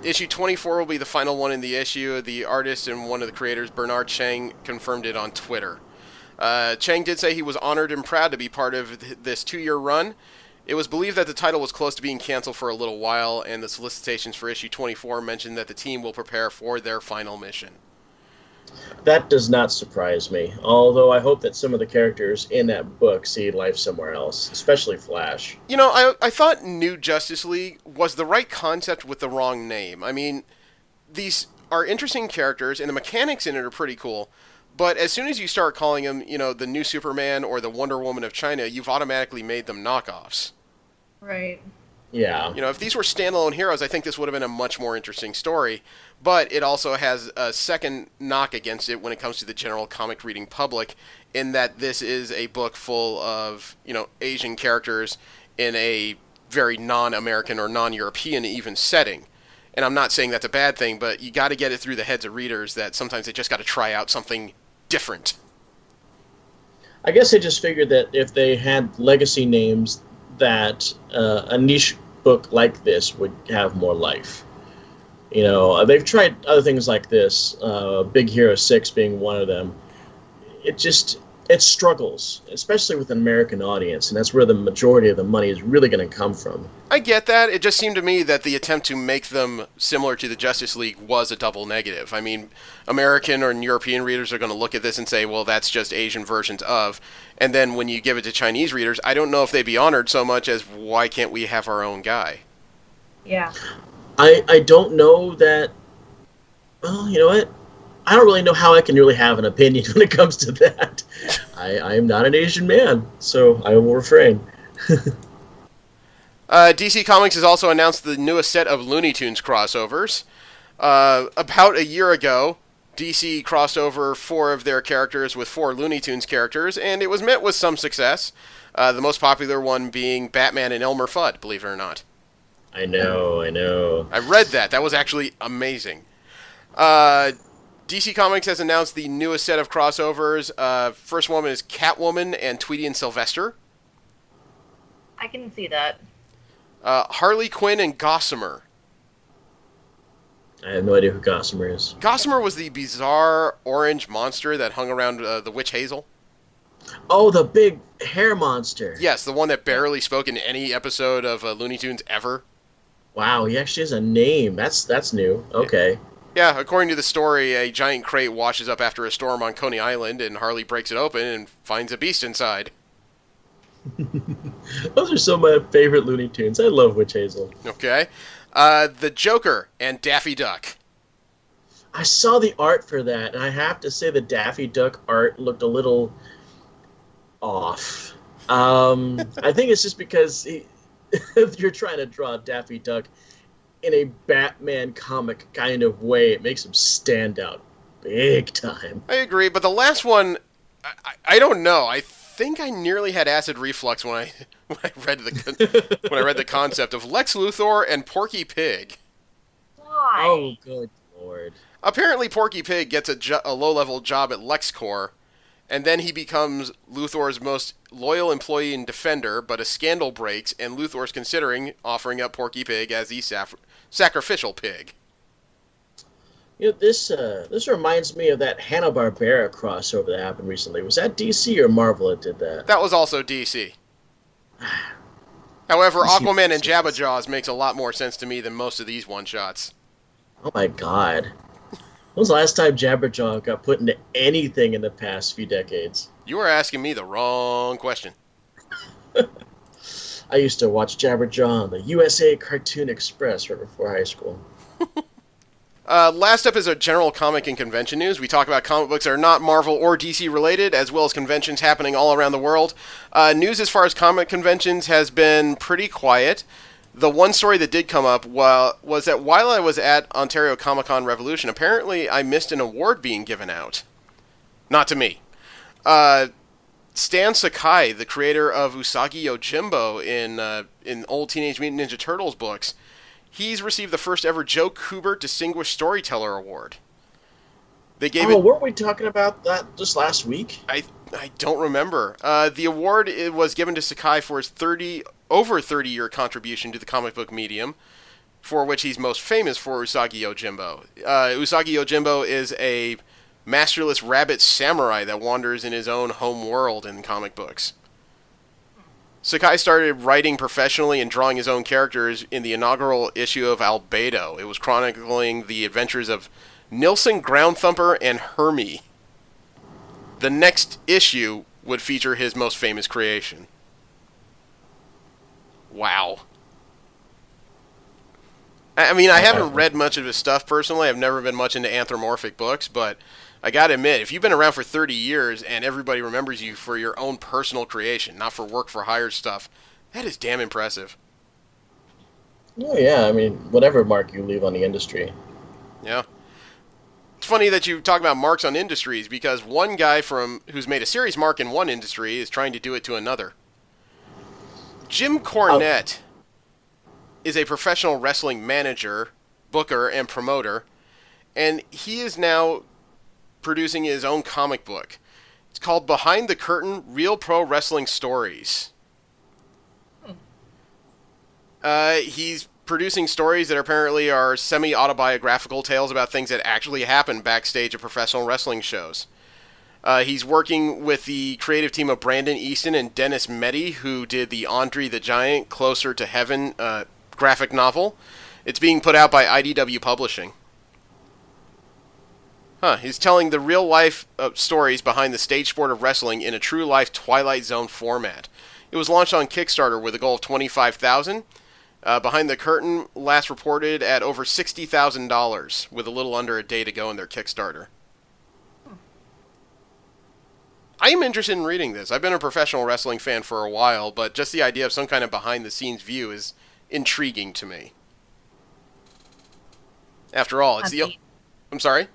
Issue 24 will be the final one in the issue. The artist and one of the creators, Bernard Chang, confirmed it on Twitter. Chang did say he was honored and proud to be part of this 2-year run. It was believed that the title was close to being canceled for a little while, and the solicitations for issue 24 mentioned that the team will prepare for their final mission. That does not surprise me, although I hope that some of the characters in that book see life somewhere else, especially Flash. You know, I thought New Justice League was the right concept with the wrong name. I mean, these are interesting characters, and the mechanics in it are pretty cool, but as soon as you start calling them, you know, the New Superman or the Wonder Woman of China, you've automatically made them knockoffs. Right. Yeah. You know, if these were standalone heroes, I think this would have been a much more interesting story, but it also has a second knock against it when it comes to the general comic reading public, in that this is a book full of, you know, Asian characters in a very non-American or non-European even setting. And I'm not saying that's a bad thing, but you got to get it through the heads of readers that sometimes they just got to try out something different. I guess I just figured that if they had legacy names, that a niche book like this would have more life. You know, they've tried other things like this, Big Hero 6 being one of them. It struggles, especially with an American audience, and that's where the majority of the money is really going to come from. I get that. It just seemed to me that the attempt to make them similar to the Justice League was a double negative. I mean, American or European readers are going to look at this and say, well, that's just Asian versions of. And then when you give it to Chinese readers, I don't know if they'd be honored so much as, why can't we have our own guy? Yeah. I don't know that... Well, you know what? I don't really know how I can really have an opinion when it comes to that. I am not an Asian man, so I will refrain. DC Comics has also announced the newest set of Looney Tunes crossovers. About a year ago, DC crossed over 4 of their characters with 4 Looney Tunes characters, and it was met with some success. The most popular one being Batman and Elmer Fudd, believe it or not. I know. I read that. That was actually amazing. DC Comics has announced the newest set of crossovers. First one is Catwoman and Tweety and Sylvester. I can see that. Harley Quinn and Gossamer. I have no idea who Gossamer is. Gossamer was the bizarre orange monster that hung around the Witch Hazel. Oh, the big hair monster. Yes, the one that barely spoke in any episode of Looney Tunes ever. Wow, he actually has a name. That's new. Okay. Yeah, according to the story, a giant crate washes up after a storm on Coney Island, and Harley breaks it open and finds a beast inside. Those are some of my favorite Looney Tunes. I love Witch Hazel. Okay. The Joker and Daffy Duck. I saw the art for that, and I have to say the Daffy Duck art looked a little off. I think it's just because if you're trying to draw Daffy Duck in a Batman comic kind of way, it makes him stand out big time. I agree, but the last one, I don't know. I think I nearly had acid reflux when I when I read the concept of Lex Luthor and Porky Pig. Why? Oh, good lord. Apparently, Porky Pig gets a low-level job at LexCorp, and then he becomes Luthor's most loyal employee and defender, but a scandal breaks, and Luthor's considering offering up Porky Pig as the sacrificial pig. You know, this reminds me of that Hanna-Barbera crossover that happened recently. Was that DC or Marvel that did that? That was also DC. However, DC Aquaman and Jabba Jaws makes a lot more sense to me than most of these one-shots. Oh my god. When was the last time Jabberjaw got put into anything in the past few decades? You are asking me the wrong question. I used to watch Jabberjaw on the USA Cartoon Express right before high school. Last up is our general comic and convention news. We talk about comic books that are not Marvel or DC related, as well as conventions happening all around the world. News as far as comic conventions has been pretty quiet. The one story that did come up was that while I was at Ontario Comic-Con Revolution, apparently I missed an award being given out. Not to me. Stan Sakai, the creator of Usagi Yojimbo in old Teenage Mutant Ninja Turtles books, he's received the first ever Joe Kubert Distinguished Storyteller Award. They gave it. Weren't we talking about that just last week? I don't remember. The award was given to Sakai for his over 30-year contribution to the comic book medium, for which he's most famous for Usagi Yojimbo. Usagi Yojimbo is a masterless rabbit samurai that wanders in his own home world in comic books. Sakai started writing professionally and drawing his own characters in the inaugural issue of Albedo. It was chronicling the adventures of Nilson Groundthumper and Hermie. The next issue would feature his most famous creation. Wow. I mean, I haven't read much of his stuff personally. I've never been much into anthropomorphic books, but I gotta admit, if you've been around for 30 years and everybody remembers you for your own personal creation, not for work for hire stuff, that is damn impressive. Oh yeah, I mean, whatever mark you leave on the industry. Yeah. It's funny that you talk about marks on industries, because one guy who's made a serious mark in one industry is trying to do it to another. Jim Cornette is a professional wrestling manager, booker, and promoter, and he is now producing his own comic book. It's called Behind the Curtain: Real Pro Wrestling Stories. He's producing stories that apparently are semi-autobiographical tales about things that actually happened backstage at professional wrestling shows. He's working with the creative team of Brandon Easton and Dennis Meddy, who did the Andre the Giant Closer to Heaven graphic novel. It's being put out by IDW Publishing. He's telling the real-life stories behind the stage sport of wrestling in a true-life Twilight Zone format. It was launched on Kickstarter with a goal of $25,000. Behind the Curtain last reported at over $60,000, with a little under a day to go in their Kickstarter. I am interested in reading this. I've been a professional wrestling fan for a while, but just the idea of some kind of behind-the-scenes view is intriguing to me. After all, it's the... I'm sorry?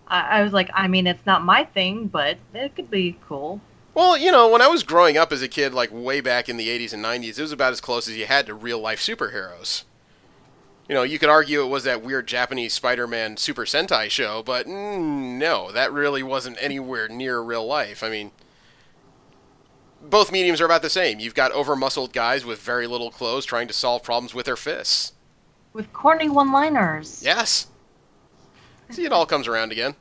I was like, I mean, it's not my thing, but it could be cool. Well, you know, when I was growing up as a kid, like way back in the 80s and 90s, it was about as close as you had to real-life superheroes. You know, you could argue it was that weird Japanese Spider-Man Super Sentai show, but no, that really wasn't anywhere near real life. I mean, both mediums are about the same. You've got over-muscled guys with very little clothes trying to solve problems with their fists. With corny one-liners. Yes. See, it all comes around again.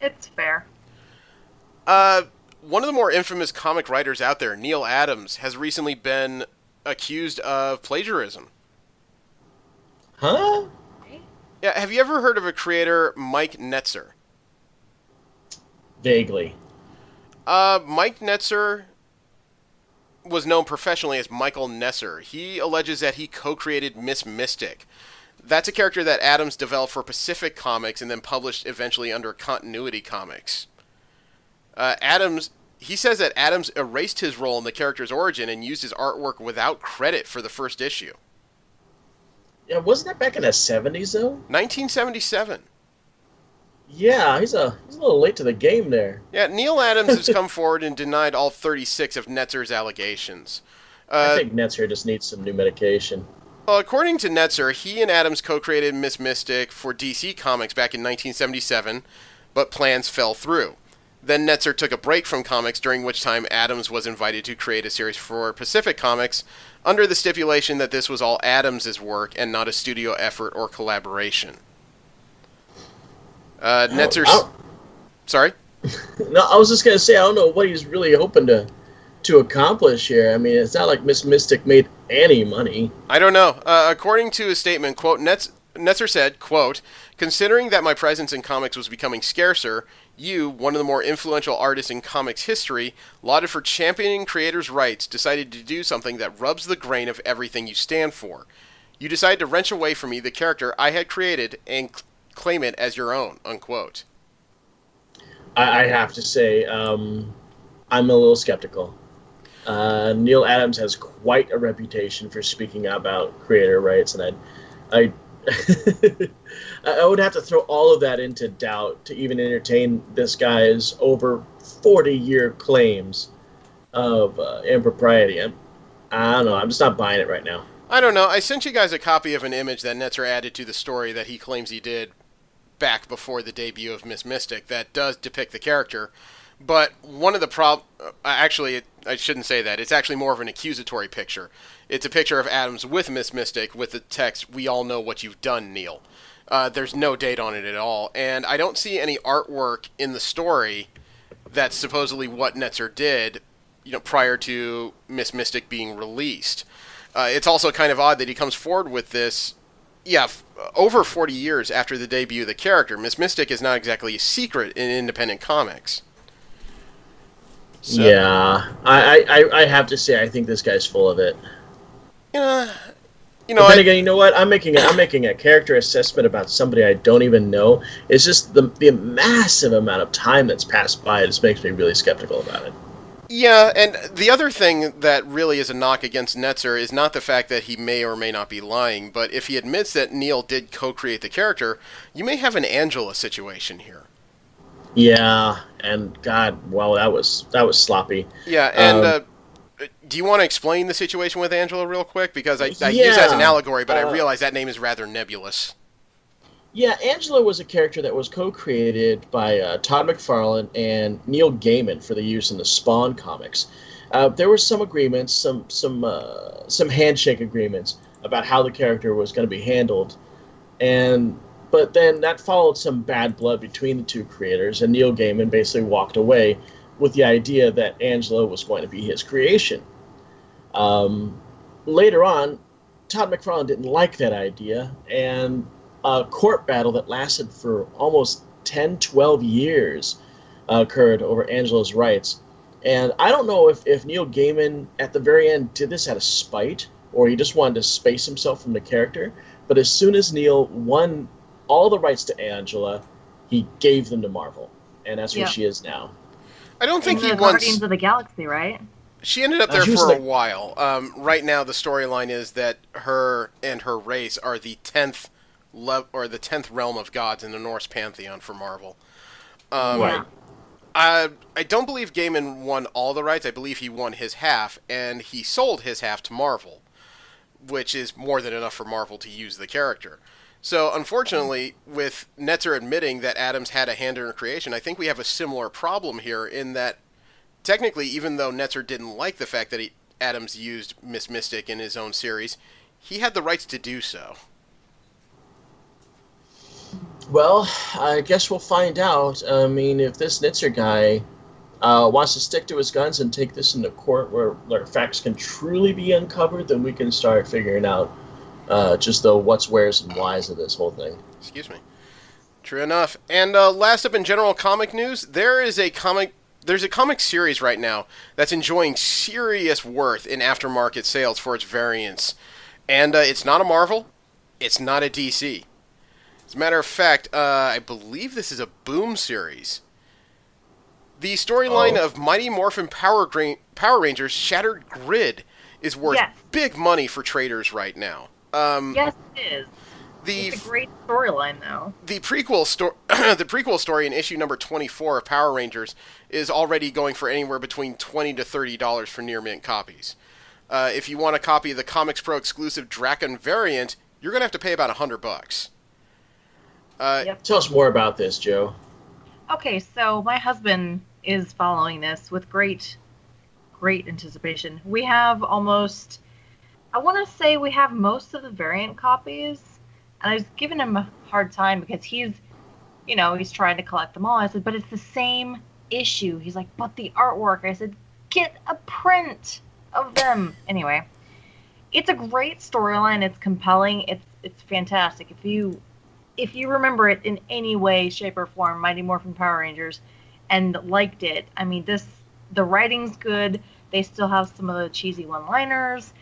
It's fair. One of the more infamous comic writers out there, Neil Adams, has recently been accused of plagiarism. Huh? Yeah, have you ever heard of a creator, Mike Netzer? Vaguely. Mike Netzer was known professionally as Michael Nesser. He alleges that he co-created Miss Mystic. That's a character that Adams developed for Pacific Comics and then published eventually under Continuity Comics. He says that Adams erased his role in the character's origin and used his artwork without credit for the first issue. Yeah, wasn't that back in the 70s, though? 1977. Yeah, he's a little late to the game there. Yeah, Neil Adams has come forward and denied all 36 of Netzer's allegations. I think Netzer just needs some new medication. Well, according to Netzer, he and Adams co-created Miss Mystic for DC Comics back in 1977, but plans fell through. Then Netzer took a break from comics, during which time Adams was invited to create a series for Pacific Comics, under the stipulation that this was all Adams' work and not a studio effort or collaboration. Netzer's... Sorry? No, I was just going to say, I don't know what he's really hoping to accomplish here. I mean, it's not like Miss Mystic made any money. I don't know. According to his statement, quote, Netzer said, quote, "Considering that my presence in comics was becoming scarcer, you, one of the more influential artists in comics history, lauded for championing creators' rights, decided to do something that rubs the grain of everything you stand for. You decided to wrench away from me the character I had created and claim it as your own," unquote. I have to say, I'm a little skeptical. Neil Adams has quite a reputation for speaking about creator rights, and I would have to throw all of that into doubt to even entertain this guy's over 40-year claims of impropriety. I don't know. I'm just not buying it right now. I don't know. I sent you guys a copy of an image that Netzer added to the story that he claims he did back before the debut of Miss Mystic that does depict the character. But one of the actually, I shouldn't say that. It's actually more of an accusatory picture. It's a picture of Adams with Miss Mystic with the text, "We all know what you've done, Neil." There's no date on it at all. And I don't see any artwork in the story that's supposedly what Netzer did, prior to Miss Mystic being released. It's also kind of odd that he comes forward with this, over 40 years after the debut of the character. Miss Mystic is not exactly a secret in independent comics. So, yeah, I have to say, I think this guy's full of it. But then again, you know what? I'm making a character assessment about somebody I don't even know. It's just the massive amount of time that's passed by. It just makes me really skeptical about it. Yeah, and the other thing that really is a knock against Netzer is not the fact that he may or may not be lying, but if he admits that Neil did co-create the character, you may have an Angela situation here. Yeah, and God, well, that was sloppy. Yeah, and do you want to explain the situation with Angela real quick? Because I use it as an allegory, but I realize that name is rather nebulous. Yeah, Angela was a character that was co-created by Todd McFarlane and Neil Gaiman for the use in the Spawn comics. There were some agreements, some handshake agreements about how the character was going to be handled, but then that followed some bad blood between the two creators, and Neil Gaiman basically walked away with the idea that Angela was going to be his creation. Later on, Todd McFarlane didn't like that idea, and a court battle that lasted for almost 10, 12 years occurred over Angela's rights. And I don't know if Neil Gaiman, at the very end, did this out of spite, or he just wanted to space himself from the character, but as soon as Neil won all the rights to Angela, he gave them to Marvel, and that's where she is now. I don't think he wants... Guardians of the Galaxy, right? She ended up there for a while. Right now, the storyline is that her and her race are the 10th realm of gods in the Norse pantheon for Marvel. Right. I don't believe Gaiman won all the rights. I believe he won his half, and he sold his half to Marvel, which is more than enough for Marvel to use the character. So, unfortunately, with Netzer admitting that Adams had a hand in her creation, I think we have a similar problem here in that, technically, even though Netzer didn't like the fact that Adams used Miss Mystic in his own series, he had the rights to do so. Well, I guess we'll find out. I mean, if this Netzer guy wants to stick to his guns and take this into court where facts can truly be uncovered, then we can start figuring out just the what's, where's, and why's of this whole thing. Excuse me. True enough. And last up in general comic news, there's a comic series right now that's enjoying serious worth in aftermarket sales for its variants. And it's not a Marvel. It's not a DC. As a matter of fact, I believe this is a Boom series. The storyline of Mighty Morphin Power Rangers Shattered Grid is worth big money for traders right now. Yes, it is. It's a great storyline, though. The prequel story in issue number 24 of Power Rangers is already going for anywhere between $20 to $30 for near mint copies. If you want a copy of the Comics Pro exclusive Drakon variant, you're going to have to pay about $100. Tell us more about this, Joe. Okay, so my husband is following this with great anticipation. We have most of the variant copies. And I was giving him a hard time because he's trying to collect them all. I said, but it's the same issue. He's like, but the artwork. I said, get a print of them. Anyway, it's a great storyline. It's compelling. It's fantastic. If you remember it in any way, shape, or form, Mighty Morphin Power Rangers, and liked it, I mean, the writing's good. They still have some of the cheesy one-liners.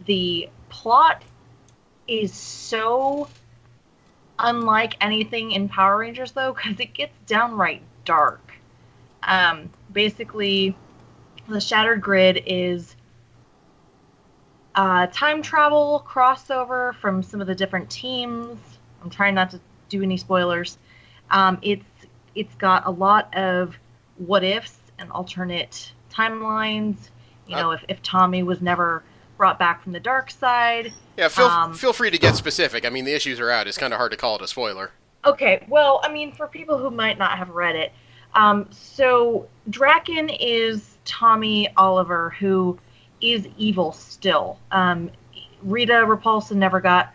The plot is so unlike anything in Power Rangers, though, because it gets downright dark. Basically, the Shattered Grid is time travel crossover from some of the different teams. I'm trying not to do any spoilers. It's got a lot of what ifs and alternate timelines. If Tommy was never brought back from the dark side. Yeah, feel free to get specific. I mean, the issues are out. It's kind of hard to call it a spoiler. Okay, well, I mean, for people who might not have read it, so Drakon is Tommy Oliver, who is evil still. Rita Repulsa never got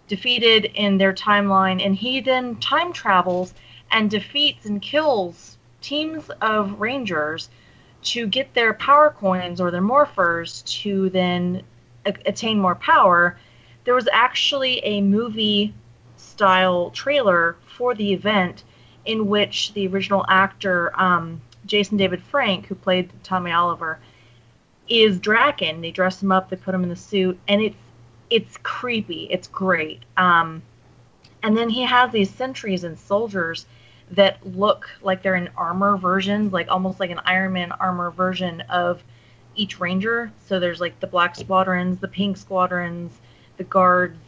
defeated in their timeline, and he then time travels and defeats and kills teams of Rangers to get their power coins or their morphers to then attain more power. There was actually a movie-style trailer for the event in which the original actor, Jason David Frank, who played Tommy Oliver, is Drakon. They dress him up, they put him in the suit, and it's creepy. It's great. And then he has these sentries and soldiers that look like they're in armor versions, like almost like an Iron Man armor version of each Ranger. So there's like the black squadrons, the pink squadrons, the guards,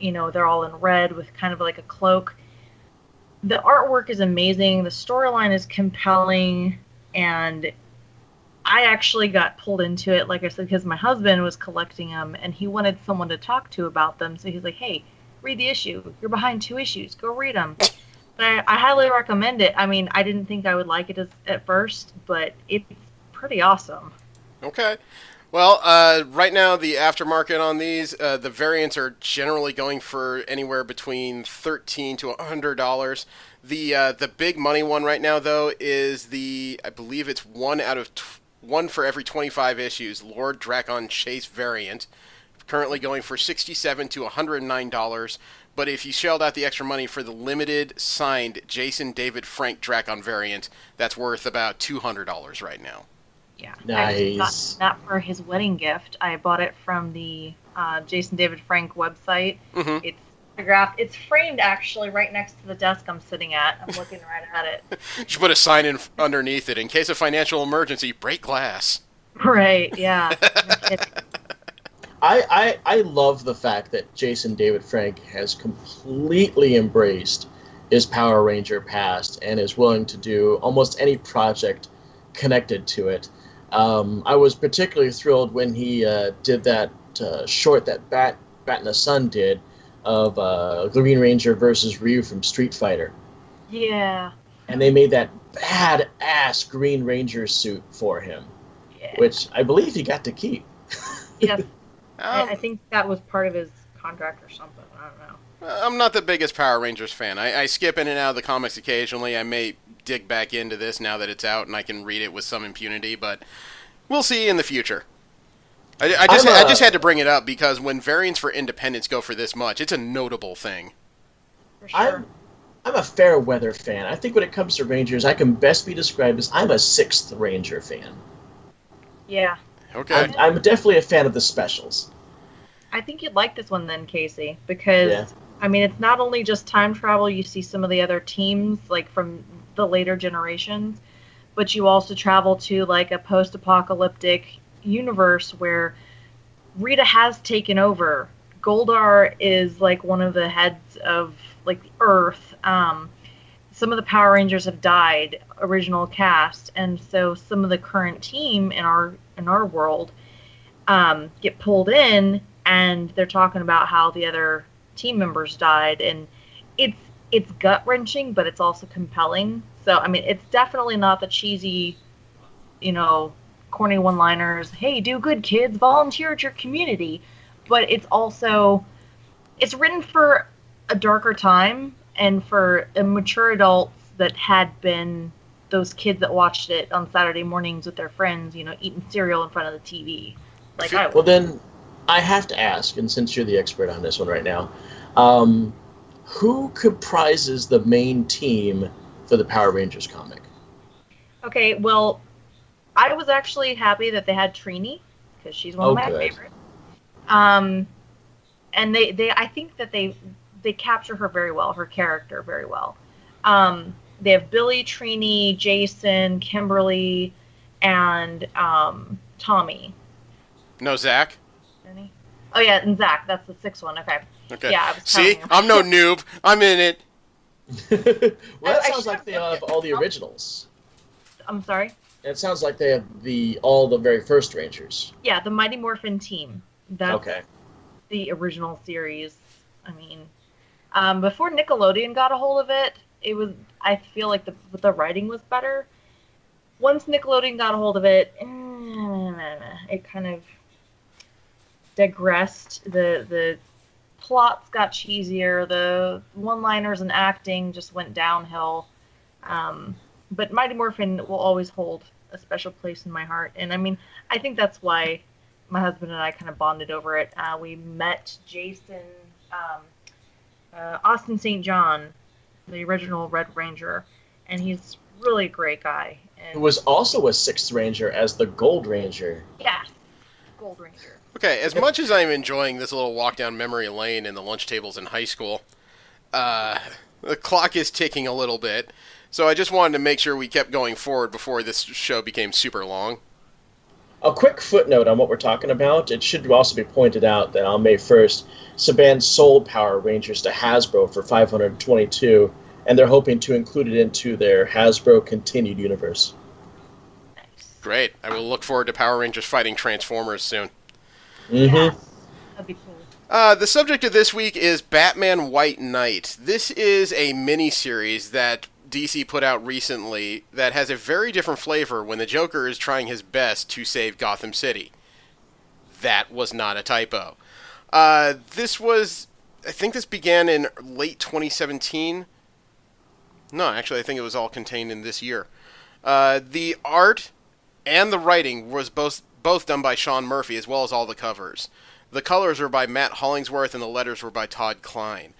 they're all in red with kind of like a cloak. The artwork is amazing. The storyline is compelling. And I actually got pulled into it, like I said, because my husband was collecting them and he wanted someone to talk to about them. So he's like, hey, read the issue. You're behind 2 issues. Go read them. But I highly recommend it. I mean, I didn't think I would like it at first, but it's pretty awesome. Okay. Well, right now the aftermarket on these, the variants are generally going for anywhere between $13 to $100. The big money one right now, though, is I believe it's one for every 25 issues, Lord Drakon Chase variant, currently going for $67 to $109. But if you shelled out the extra money for the limited signed Jason David Frank Drakon variant, that's worth about $200 right now. Yeah. Nice. I got that for his wedding gift. I bought it from the Jason David Frank website. Mm-hmm. It's photographed. It's framed actually right next to the desk I'm sitting at. I'm looking right at it. You should put a sign in underneath it. In case of financial emergency, break glass. Right, yeah. No kidding. I love the fact that Jason David Frank has completely embraced his Power Ranger past and is willing to do almost any project connected to it. I was particularly thrilled when he did that short that Bat in the Sun did of Green Ranger versus Ryu from Street Fighter. Yeah. And they made that badass Green Ranger suit for him, which I believe he got to keep. Yes. I think that was part of his contract or something. I don't know. I'm not the biggest Power Rangers fan. I skip in and out of the comics occasionally. I may dig back into this now that it's out and I can read it with some impunity, but we'll see in the future. I just had to bring it up because when variants for independents go for this much, it's a notable thing. For sure. I'm a fair weather fan. I think when it comes to Rangers, I can best be described as I'm a 6th Ranger fan. Yeah. Okay. I'm definitely a fan of the specials. I think you'd like this one then, Casey, because Yeah. I mean, it's not only just time travel. You see some of the other teams, like from the later generations, but you also travel to like a post-apocalyptic universe where Rita has taken over. Goldar is like one of the heads of like the Earth. Some of the Power Rangers have died, original cast, and so some of the current team in our world get pulled in, and they're talking about how the other team members died, and it's gut wrenching, but it's also compelling. So I mean, it's definitely not the cheesy, you know, corny one-liners. Hey, do good, kids. Volunteer at your community. But it's written for a darker time and for mature adults that had been those kids that watched it on Saturday mornings with their friends, you know, eating cereal in front of the TV. Like I Well, would. then I have to ask, and since you're the expert on this one right now, who comprises the main team for the Power Rangers comic? Okay, well, I was actually happy that they had Trini because she's one of my good. favorites. And they I think that they capture her very well, her character very well. They have Billy, Trini, Jason, Kimberly, and Tommy. No, Zach? Any? Oh yeah, and Zach. That's the sixth one. Okay. Okay. Yeah, I was See? counting. I'm no noob. I'm in it. Well, that I sounds like they have all the originals. I'm sorry. And it sounds like they have all the very first Rangers. Yeah, the Mighty Morphin team. That's Okay. the original series. I mean, before Nickelodeon got a hold of it, I feel like the writing was better. Once Nickelodeon got a hold of it, it kind of digressed. The plots got cheesier. The one-liners and acting just went downhill. But Mighty Morphin will always hold a special place in my heart. And I mean, I think that's why my husband and I kind of bonded over it. We met Jason, Austin St. John, the original Red Ranger, and he's really a great guy. And Who was also a Sixth Ranger as the Gold Ranger. yeah, Gold Ranger. Okay, as much as I'm enjoying this little walk down memory lane in the lunch tables in high school, the clock is ticking a little bit. So I just wanted to make sure we kept going forward before this show became super long. A quick footnote on what we're talking about. It should also be pointed out that on May 1st, Saban sold Power Rangers to Hasbro for $522, and they're hoping to include it into their Hasbro Continued universe. Nice. Great. I will look forward to Power Rangers fighting Transformers soon. Mm-hmm. Yeah, that'd be cool. The subject of this week is Batman White Knight. This is a mini-series that DC put out recently that has a very different flavor when the Joker is trying his best to save Gotham City. That was not a typo. I think this began in late 2017. No, actually, I think it was all contained in this year. The art and the writing was both done by Sean Murphy, as well as all the covers. The colors were by Matt Hollingsworth, and the letters were by Todd Klein.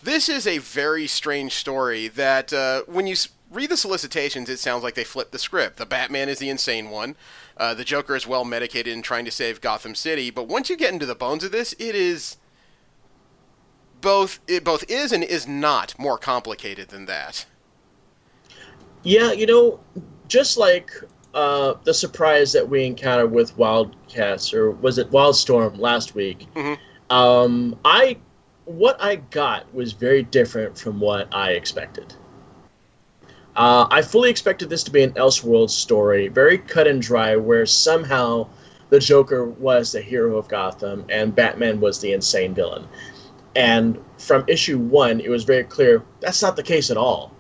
This is a very strange story that, when you read the solicitations, it sounds like they flipped the script. The Batman is the insane one. The Joker is well medicated and trying to save Gotham City. But once you get into the bones of this, it both is and is not more complicated than that. Yeah, just like the surprise that we encountered with Wildcats, or was it Wildstorm last week, Mm-hmm. what I got was very different from what I expected. I fully expected this to be an Elseworlds story, very cut and dry, where somehow the Joker was the hero of Gotham and Batman was the insane villain. And from issue 1, it was very clear that's not the case at all.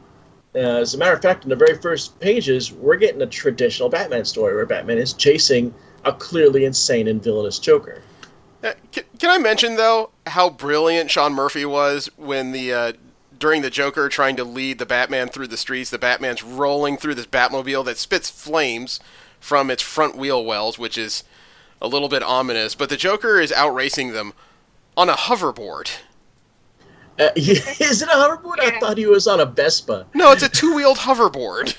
As a matter of fact, in the very first pages, we're getting a traditional Batman story where Batman is chasing a clearly insane and villainous Joker. Can I mention, though, how brilliant Sean Murphy was when during the Joker trying to lead the Batman through the streets, the Batman's rolling through this Batmobile that spits flames from its front wheel wells, which is a little bit ominous, but the Joker is outracing them on a hoverboard. Is it a hoverboard? Yeah. I thought he was on a Vespa. No, it's a two-wheeled hoverboard.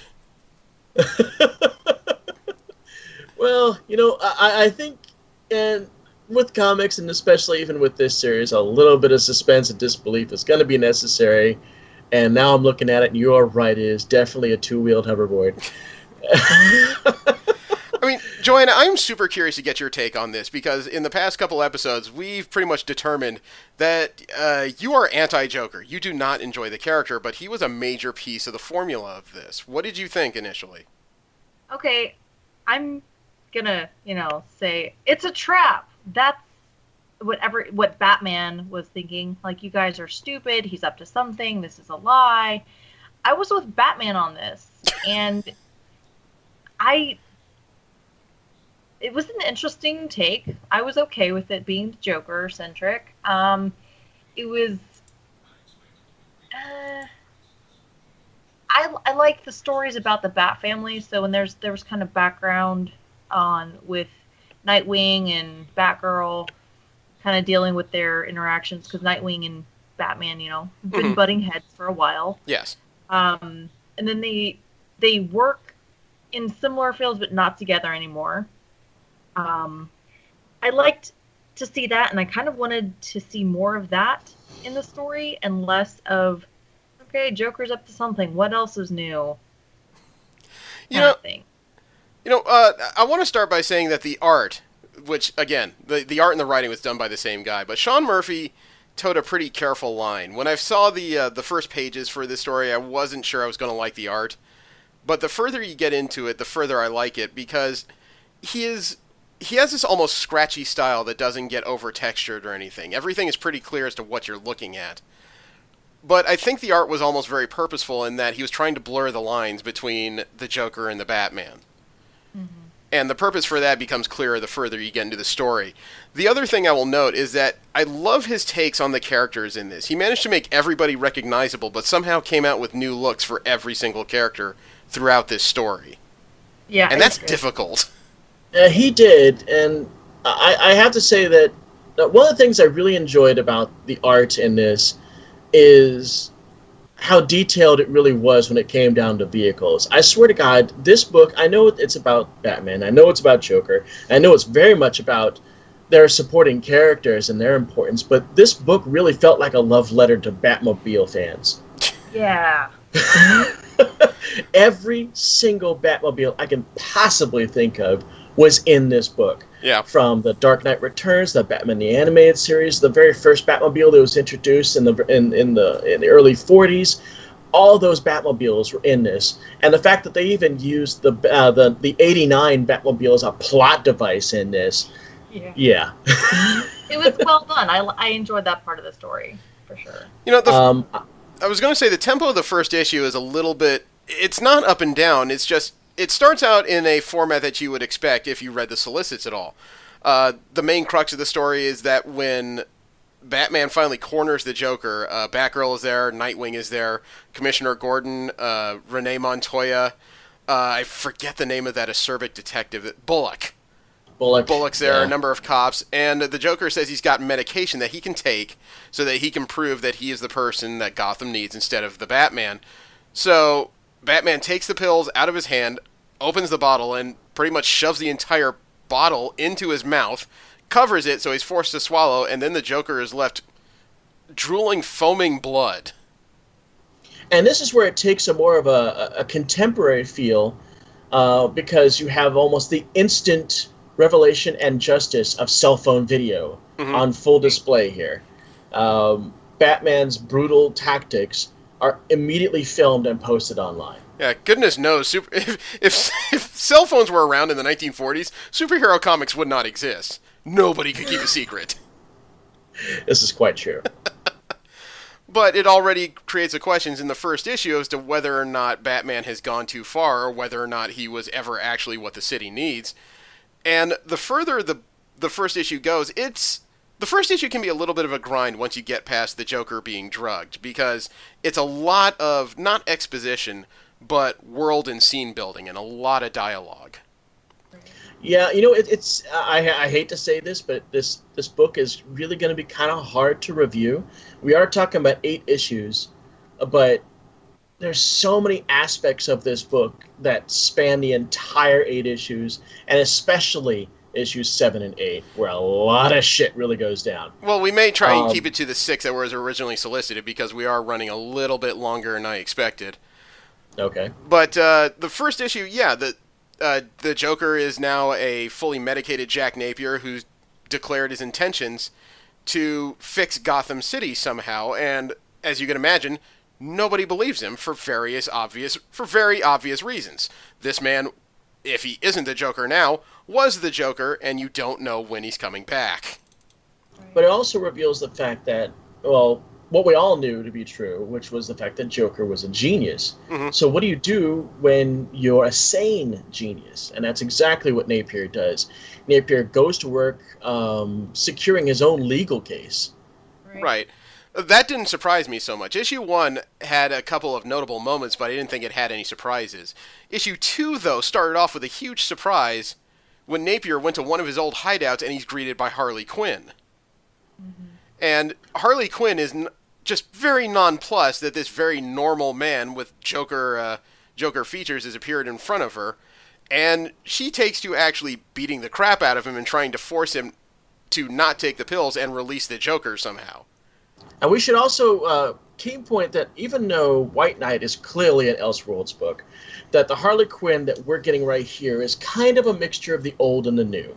Well, I think, and with comics, and especially even with this series, a little bit of suspense and disbelief is going to be necessary. And now I'm looking at it, and you're right, it is definitely a two-wheeled hoverboard. I mean, Joanna, I'm super curious to get your take on this because in the past couple episodes, we've pretty much determined that you are anti-Joker. You do not enjoy the character, but he was a major piece of the formula of this. What did you think initially? Okay, I'm gonna, say it's a trap. That's what Batman was thinking. Like, you guys are stupid. He's up to something. This is a lie. I was with Batman on this, and it was an interesting take. I was okay with it being Joker centric. It was. I like the stories about the Bat family. So when there was kind of background on with Nightwing and Batgirl, kind of dealing with their interactions, because Nightwing and Batman, have been butting heads for a while. Yes. And then they work in similar fields, but not together anymore. I liked to see that, and I kind of wanted to see more of that in the story and less of, okay, Joker's up to something. What else is new? I want to start by saying that the art, which, again, the art and the writing was done by the same guy, but Sean Murphy towed a pretty careful line. When I saw the first pages for this story, I wasn't sure I was going to like the art, but the further you get into it, the further I like it, because he has this almost scratchy style that doesn't get over-textured or anything. Everything is pretty clear as to what you're looking at. But I think the art was almost very purposeful in that he was trying to blur the lines between the Joker and the Batman. Mm-hmm. And the purpose for that becomes clearer the further you get into the story. The other thing I will note is that I love his takes on the characters in this. He managed to make everybody recognizable, but somehow came out with new looks for every single character throughout this story. Yeah, and that's difficult. He did, and I have to say that one of the things I really enjoyed about the art in this is how detailed it really was when it came down to vehicles. I swear to God, this book, I know it's about Batman, I know it's about Joker, I know it's very much about their supporting characters and their importance, but this book really felt like a love letter to Batmobile fans. Yeah. Every single Batmobile I can possibly think of was in this book. Yeah. From the Dark Knight Returns, the Batman the Animated Series, the very first Batmobile that was introduced in the early 40s, all those Batmobiles were in this. And the fact that they even used the 89 Batmobile as a plot device in this. Yeah. It was well done. I enjoyed that part of the story for sure. I was going to say the tempo of the first issue is a little bit. It's not up and down. It's just. It starts out in a format that you would expect if you read the solicits at all. The main crux of the story is that when Batman finally corners the Joker, Batgirl is there, Nightwing is there, Commissioner Gordon, Renee Montoya, I forget the name of that acerbic detective, Bullock's there, a number of cops, and the Joker says he's got medication that he can take so that he can prove that he is the person that Gotham needs instead of the Batman. So Batman takes the pills out of his hand, opens the bottle, and pretty much shoves the entire bottle into his mouth, covers it so he's forced to swallow, and then the Joker is left drooling, foaming blood. And this is where it takes a more of a contemporary feel, because you have almost the instant revelation and justice of cell phone video on full display here. Batman's brutal tactics are immediately filmed and posted online. Yeah, goodness knows, if cell phones were around in the 1940s, superhero comics would not exist. Nobody could keep a secret. This is quite true. But it already creates the questions in the first issue as to whether or not Batman has gone too far, or whether or not he was ever actually what the city needs. And the further the first issue goes, the first issue can be a little bit of a grind once you get past the Joker being drugged, because it's a lot of, not exposition, but world and scene building, and a lot of dialogue. Yeah, it's I hate to say this, but this book is really going to be kind of hard to review. We are talking about 8 issues, but there's so many aspects of this book that span the entire 8 issues, and especially issues 7 and 8, where a lot of shit really goes down. Well, we may try and keep it to the 6 that was originally solicited, because we are running a little bit longer than I expected. Okay. But the first issue, the Joker is now a fully medicated Jack Napier who's declared his intentions to fix Gotham City somehow, and as you can imagine, nobody believes him for very obvious reasons. This man, if he isn't the Joker now, was the Joker, and you don't know when he's coming back. But it also reveals the fact that, well, what we all knew to be true, which was the fact that Joker was a genius. Mm-hmm. So what do you do when you're a sane genius? And that's exactly what Napier does. Napier goes to work securing his own legal case. Right. That didn't surprise me so much. Issue 1 had a couple of notable moments, but I didn't think it had any surprises. Issue 2, though, started off with a huge surprise when Napier went to one of his old hideouts and he's greeted by Harley Quinn. Mm-hmm. And Harley Quinn is just very nonplussed that this very normal man with Joker features has appeared in front of her, and she takes to actually beating the crap out of him and trying to force him to not take the pills and release the Joker somehow. And we should also key point that even though White Knight is clearly an Elseworlds book, that the Harley Quinn that we're getting right here is kind of a mixture of the old and the new.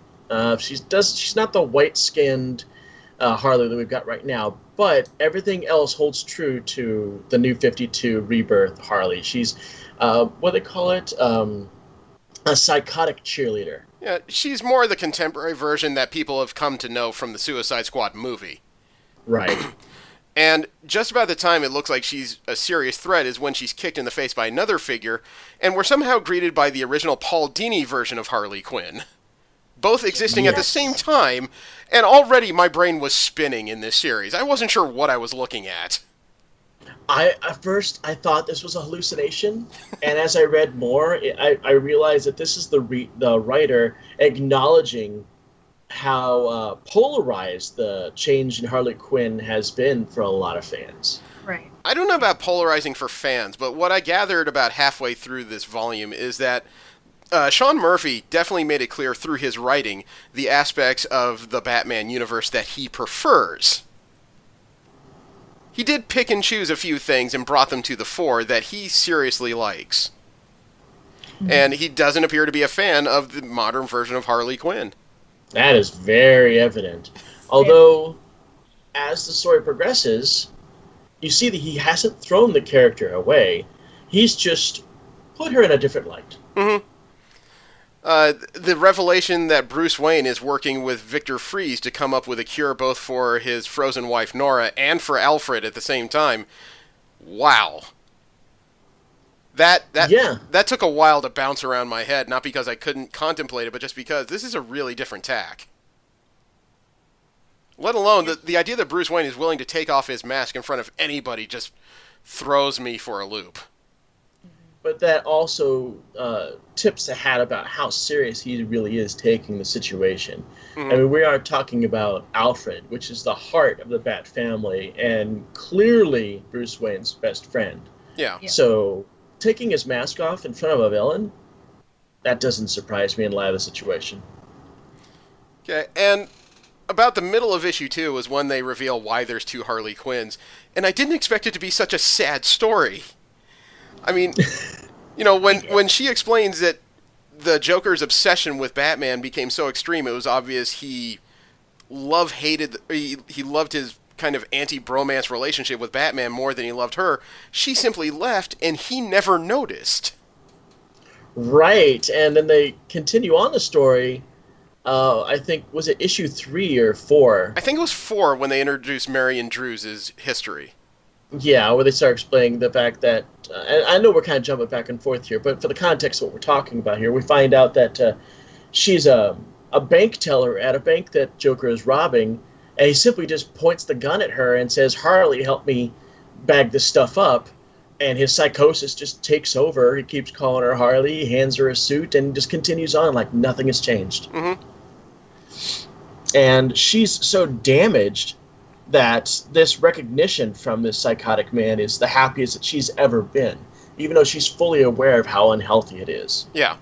She's not the white-skinned Harley that we've got right now, but everything else holds true to the New 52 Rebirth Harley. She's, what do they call it? A psychotic cheerleader. Yeah, she's more the contemporary version that people have come to know from the Suicide Squad movie. Right. And just about the time it looks like she's a serious threat is when she's kicked in the face by another figure, and we're somehow greeted by the original Paul Dini version of Harley Quinn. Both existing at the same time, and already my brain was spinning in this series. I wasn't sure what I was looking at. At first, I thought this was a hallucination, and as I read more, I realized that this is the writer acknowledging how polarized the change in Harley Quinn has been for a lot of fans. Right. I don't know about polarizing for fans, but what I gathered about halfway through this volume is that Sean Murphy definitely made it clear through his writing the aspects of the Batman universe that he prefers. He did pick and choose a few things and brought them to the fore that he seriously likes. Mm-hmm. And he doesn't appear to be a fan of the modern version of Harley Quinn. That is very evident. Although, as the story progresses, you see that he hasn't thrown the character away. He's just put her in a different light. Mm-hmm. The revelation that Bruce Wayne is working with Victor Fries to come up with a cure both for his frozen wife Nora and for Alfred at the same time. Wow. That took a while to bounce around my head, not because I couldn't contemplate it, but just because this is a really different tack. Let alone the idea that Bruce Wayne is willing to take off his mask in front of anybody just throws me for a loop. But that also tips the hat about how serious he really is taking the situation. Mm-hmm. I mean, we are talking about Alfred, which is the heart of the Bat family, and clearly Bruce Wayne's best friend. Yeah. So taking his mask off in front of a villain, that doesn't surprise me in light of the situation. Okay, and about the middle of issue 2 is when they reveal why there's two Harley Quinns, and I didn't expect it to be such a sad story. I mean, you know, when she explains that the Joker's obsession with Batman became so extreme, it was obvious he loved his kind of anti-bromance relationship with Batman more than he loved her. She simply left, and he never noticed. Right, and then they continue on the story. I think, was it issue 3 or 4? I think it was 4 when they introduced Marion Drews' history. Yeah, where they start explaining the fact that, and I know we're kind of jumping back and forth here, but for the context of what we're talking about here, we find out that she's a bank teller at a bank that Joker is robbing, and he simply just points the gun at her and says, "Harley, help me bag this stuff up." And his psychosis just takes over. He keeps calling her Harley, he hands her a suit, and just continues on like nothing has changed. Mm-hmm. And she's so damaged that this recognition from this psychotic man is the happiest that she's ever been, even though she's fully aware of how unhealthy it is. Yeah.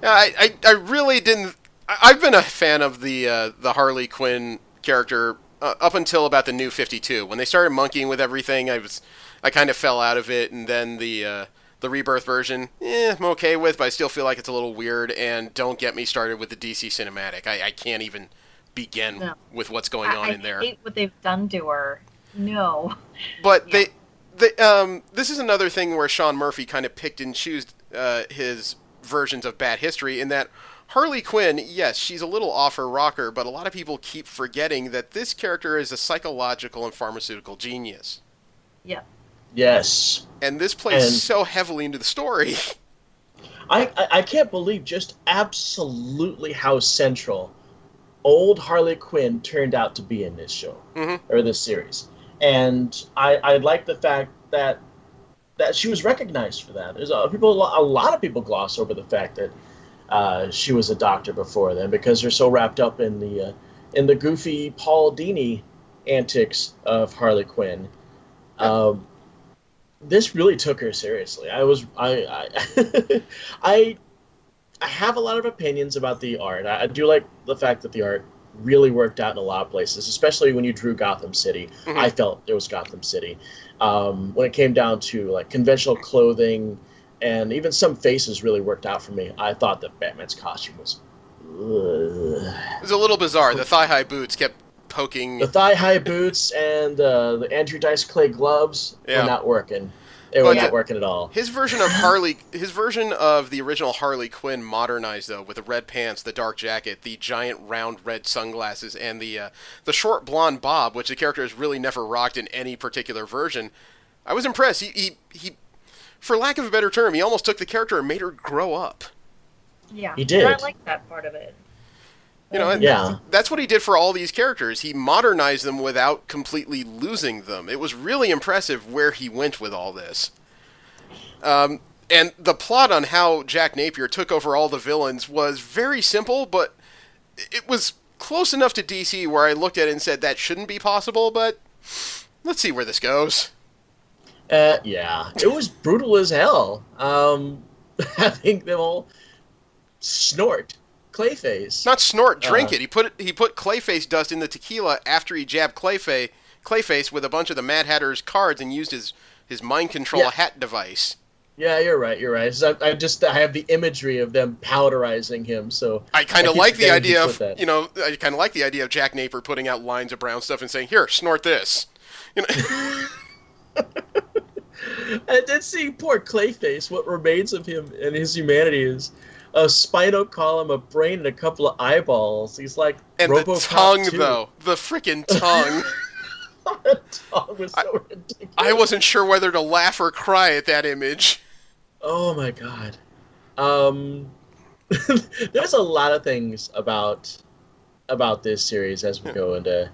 I really didn't... I've been a fan of the Harley Quinn character up until about the New 52. When they started monkeying with everything, I kind of fell out of it, and then the Rebirth version, I'm okay with, but I still feel like it's a little weird. And don't get me started with the DC cinematic. I can't even begin with what's going on in there. I hate what they've done to her. No. But this is another thing where Sean Murphy kind of picked and chose his versions of bad history, in that Harley Quinn, yes, she's a little off her rocker, but a lot of people keep forgetting that this character is a psychological and pharmaceutical genius. Yeah. Yes. And this plays so heavily into the story. I can't believe just absolutely how central old Harley Quinn turned out to be in this show, or this series. And I like the fact that she was recognized for that. There's a lot of people gloss over the fact that she was a doctor before then, because they're so wrapped up in the goofy Paul Dini antics of Harley Quinn. This really took her seriously. I have a lot of opinions about the art. I do like the fact that the art really worked out in a lot of places, especially when you drew Gotham City. I felt it was Gotham City. When it came down to like conventional clothing, and even some faces really worked out for me. I thought that Batman's costume was... It was a little bizarre. The thigh-high boots kept poking... The thigh-high boots and the Andrew Dice Clay gloves were not working. They were not working at all. His version of the original Harley Quinn modernized, though, with the red pants, the dark jacket, the giant round red sunglasses, and the short blonde bob, which the character has really never rocked in any particular version. I was impressed. He for lack of a better term, he almost took the character and made her grow up. Yeah, he did. And I like that part of it. That's what he did for all these characters. He modernized them without completely losing them. It was really impressive where he went with all this. And the plot on how Jack Napier took over all the villains was very simple, but it was close enough to DC where I looked at it and said that shouldn't be possible, but let's see where this goes. Yeah, it was brutal as hell. Having them all snort Clayface. Not snort, drink it. He put Clayface dust in the tequila after he jabbed Clayface with a bunch of the Mad Hatter's cards and used his mind control hat device. Yeah, you're right. So I have the imagery of them powderizing him. So I kind of like the idea of Jack Napier putting out lines of brown stuff and saying, "Here, snort this." I did see poor Clayface. What remains of him and his humanity is a spinal column, a brain, and a couple of eyeballs. He's like and RoboCop the tongue, 2. though. The freaking tongue. The tongue was so ridiculous. I wasn't sure whether to laugh or cry at that image. Oh my god. There's a lot of things about this series as we go into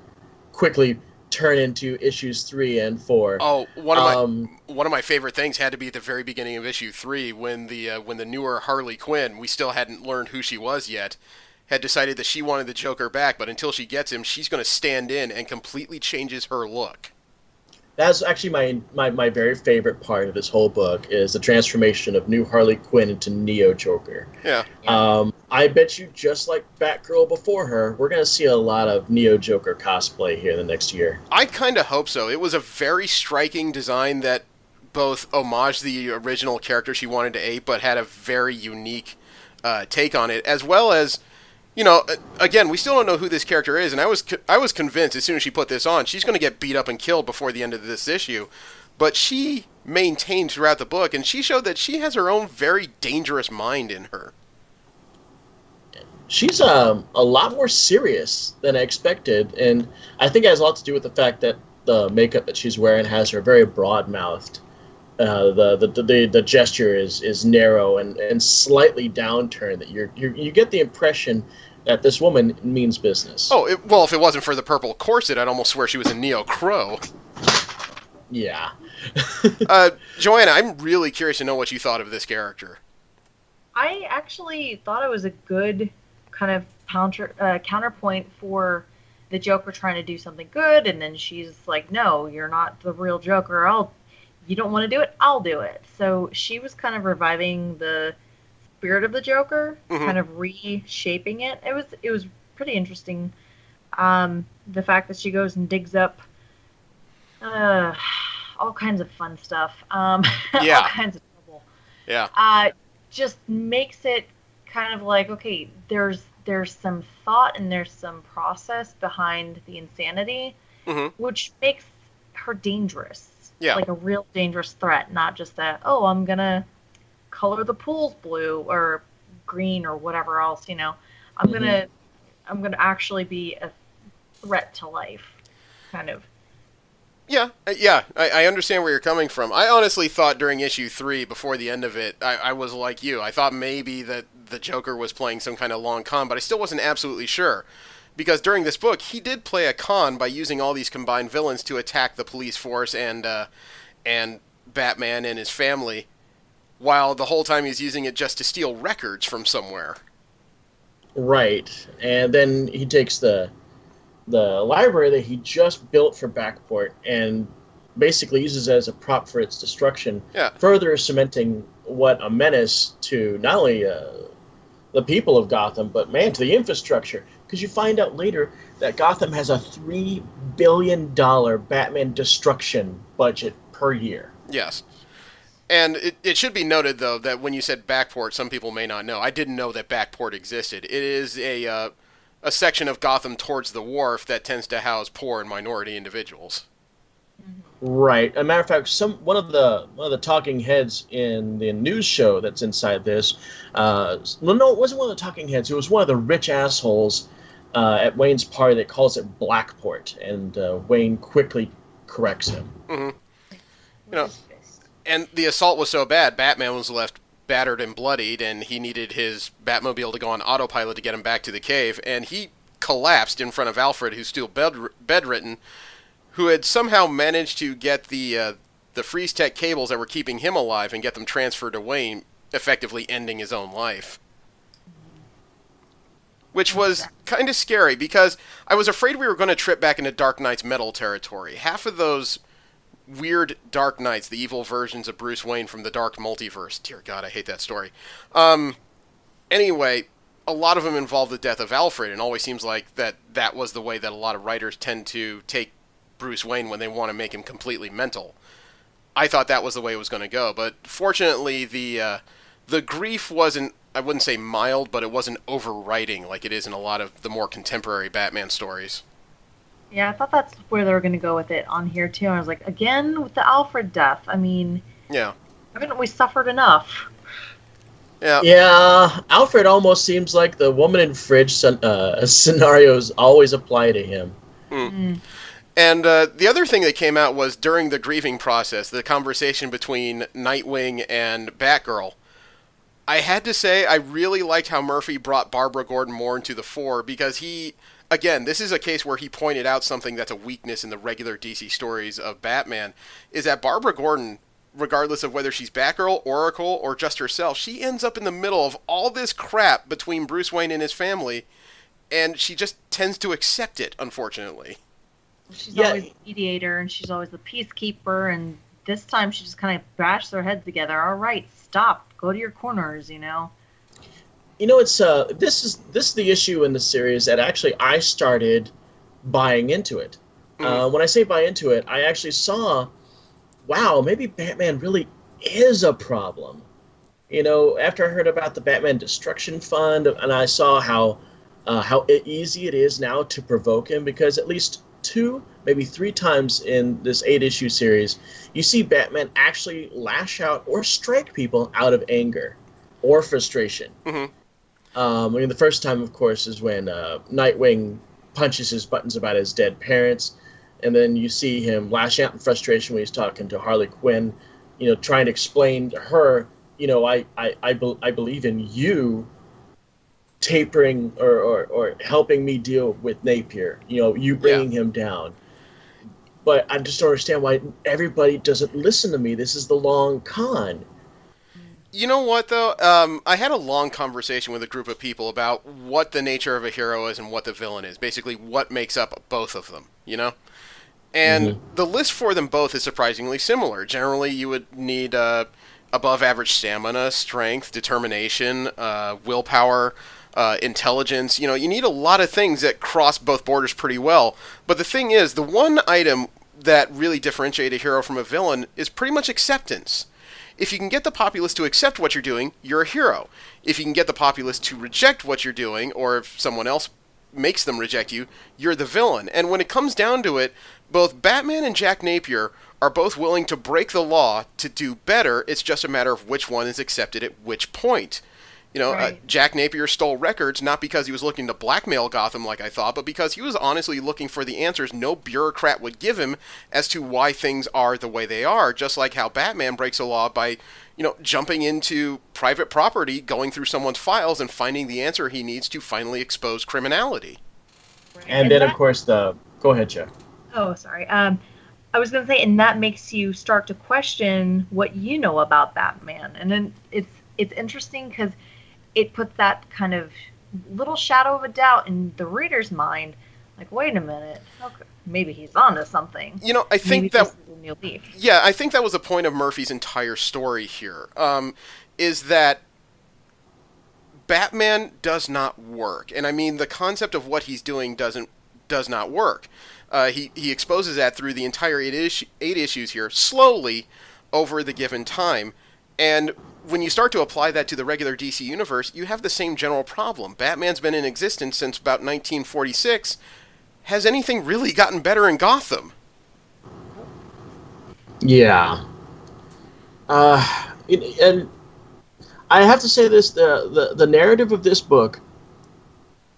quickly turn into issues 3 and 4. Oh, one of my favorite things had to be at the very beginning of issue 3 when the newer Harley Quinn, we still hadn't learned who she was yet, had decided that she wanted the Joker back, but until she gets him, she's going to stand in and completely changes her look. That's actually my very favorite part of this whole book is the transformation of new Harley Quinn into Neo Joker. Yeah. I bet you, just like Batgirl before her, we're going to see a lot of Neo Joker cosplay here in the next year. I kind of hope so. It was a very striking design that both homaged the original character she wanted to ape, but had a very unique take on it, as well as... again, we still don't know who this character is, and I was convinced as soon as she put this on, she's going to get beat up and killed before the end of this issue. But she maintained throughout the book, and she showed that she has her own very dangerous mind in her. She's a lot more serious than I expected, and I think it has a lot to do with the fact that the makeup that she's wearing has her very broad-mouthed. The gesture is narrow and slightly downturned. That you get the impression that this woman means business. Oh, if it wasn't for the purple corset, I'd almost swear she was a Neo Crow. Yeah. Joanna, I'm really curious to know what you thought of this character. I actually thought it was a good kind of counterpoint for the Joker trying to do something good, and then she's like, "No, you're not the real Joker. You don't want to do it, I'll do it." So she was kind of reviving the spirit of the Joker, Mhm. kind of reshaping it. It was pretty interesting. The fact that she goes and digs up uh, all kinds of fun stuff, all Yeah. kinds of trouble. Yeah. Uh, just makes it kind of like, okay, there's some thought and there's some process behind the insanity, Mhm. which makes her dangerous, Yeah. like a real dangerous threat, not just that, oh, I'm gonna color the pools blue or green or whatever else, I'm Mhm. gonna I'm gonna actually be a threat to life, kind of. Yeah, I understand where you're coming from. I honestly thought during issue 3, before the end of it, I was like you. I thought maybe that the Joker was playing some kind of long con, but I still wasn't absolutely sure. Because during this book, he did play a con by using all these combined villains to attack the police force and Batman and his family, while the whole time he's using it just to steal records from somewhere. Right. And then he takes the library that he just built for Backport and basically uses it as a prop for its destruction, Yeah. further cementing what a menace to not only the people of Gotham, but man, to the infrastructure. Because you find out later that Gotham has a $3 billion Batman destruction budget per year. Yes. And it should be noted, though, that when you said Backport, some people may not know. I didn't know that Backport existed. It is a section of Gotham towards the wharf that tends to house poor and minority individuals. Right. As a matter of fact, one of the talking heads in the news show that's inside this, well, no, it wasn't one of the talking heads. It was one of the rich assholes at Wayne's party that calls it Blackport, and Wayne quickly corrects him. Hmm. You With know, his fist. and the assault was so bad, Batman was left battered and bloodied, and he needed his Batmobile to go on autopilot to get him back to the cave, and he collapsed in front of Alfred, who's still bedridden, who had somehow managed to get the freeze tech cables that were keeping him alive and get them transferred to Wayne, effectively ending his own life. Which was kind of scary because I was afraid we were going to trip back into Dark Knight's metal territory. Half of those weird Dark Knights, the evil versions of Bruce Wayne from the Dark Multiverse. Dear God, I hate that story. Anyway, a lot of them involve the death of Alfred, and always seems like that was the way that a lot of writers tend to take Bruce Wayne when they want to make him completely mental. I thought that was the way it was going to go, but fortunately the grief wasn't, I wouldn't say mild, but it wasn't overwriting like it is in a lot of the more contemporary Batman stories. Yeah, I thought that's where they were going to go with it on here too. I was like, again with the Alfred death. I mean, Yeah. haven't we suffered enough? Yeah. Yeah, Alfred almost seems like the woman in fridge scenarios always apply to him. Mm. And the other thing that came out was during the grieving process, the conversation between Nightwing and Batgirl. I had to say, I really liked how Murphy brought Barbara Gordon more into the fore because again, this is a case where he pointed out something that's a weakness in the regular DC stories of Batman, is that Barbara Gordon, regardless of whether she's Batgirl, Oracle, or just herself, she ends up in the middle of all this crap between Bruce Wayne and his family, and she just tends to accept it, unfortunately. She's Yeah. always the mediator and she's always the peacekeeper, and this time she just kind of bashed their heads together. All right, stop. Go to your corners. You know, it's this is the issue in the series that actually I started buying into it. When I say buy into it, I actually saw, wow, maybe Batman really is a problem. You know, after I heard about the Batman Destruction Fund, and I saw how easy it is now to provoke him, because at least 2, maybe 3 times in this 8-issue series, you see Batman actually lash out or strike people out of anger or frustration. Mhm. I mean, the first time, of course, is when Nightwing punches his buttons about his dead parents, and then you see him lash out in frustration when he's talking to Harley Quinn, trying to explain to her, I believe in you tapering or helping me deal with Napier, you bringing him down. But I just don't understand why everybody doesn't listen to me. This is the long con. You know what, though? I had a long conversation with a group of people about what the nature of a hero is and what the villain is. Basically, what makes up both of them, And the list for them both is surprisingly similar. Generally, you would need a above average stamina, strength, determination, willpower, intelligence. You know, you need a lot of things that cross both borders pretty well. But the thing is, the one item that really differentiates a hero from a villain is pretty much acceptance. If you can get the populace to accept what you're doing, you're a hero. If you can get the populace to reject what you're doing, or if someone else makes them reject you, you're the villain. And when it comes down to it, both Batman and Jack Napier are both willing to break the law to do better. It's just a matter of which one is accepted at which point. You know, Right. Jack Napier stole records not because he was looking to blackmail Gotham like I thought, but because he was honestly looking for the answers no bureaucrat would give him as to why things are the way they are, just like how Batman breaks a law by, you know, jumping into private property, going through someone's files, and finding the answer he needs to finally expose criminality. Right. And then, of that- course, the... Go ahead, Jeff. Oh, sorry. I was gonna say, and that makes you start to question what you know about Batman, and then it's interesting because it puts that kind of little shadow of a doubt in the reader's mind. Like, wait a minute, okay, maybe he's onto something. You know, I Maybe think that... this is a new leaf. Yeah, I think that was a point of Murphy's entire story here, is that Batman does not work. And I mean, the concept of what he's doing does not work. He exposes that through the entire eight issues here, slowly, over the given time. And when you start to apply that to the regular DC universe, you have the same general problem. Batman's been in existence since about 1946. Has anything really gotten better in Gotham? Yeah. And I have to say this, the narrative of this book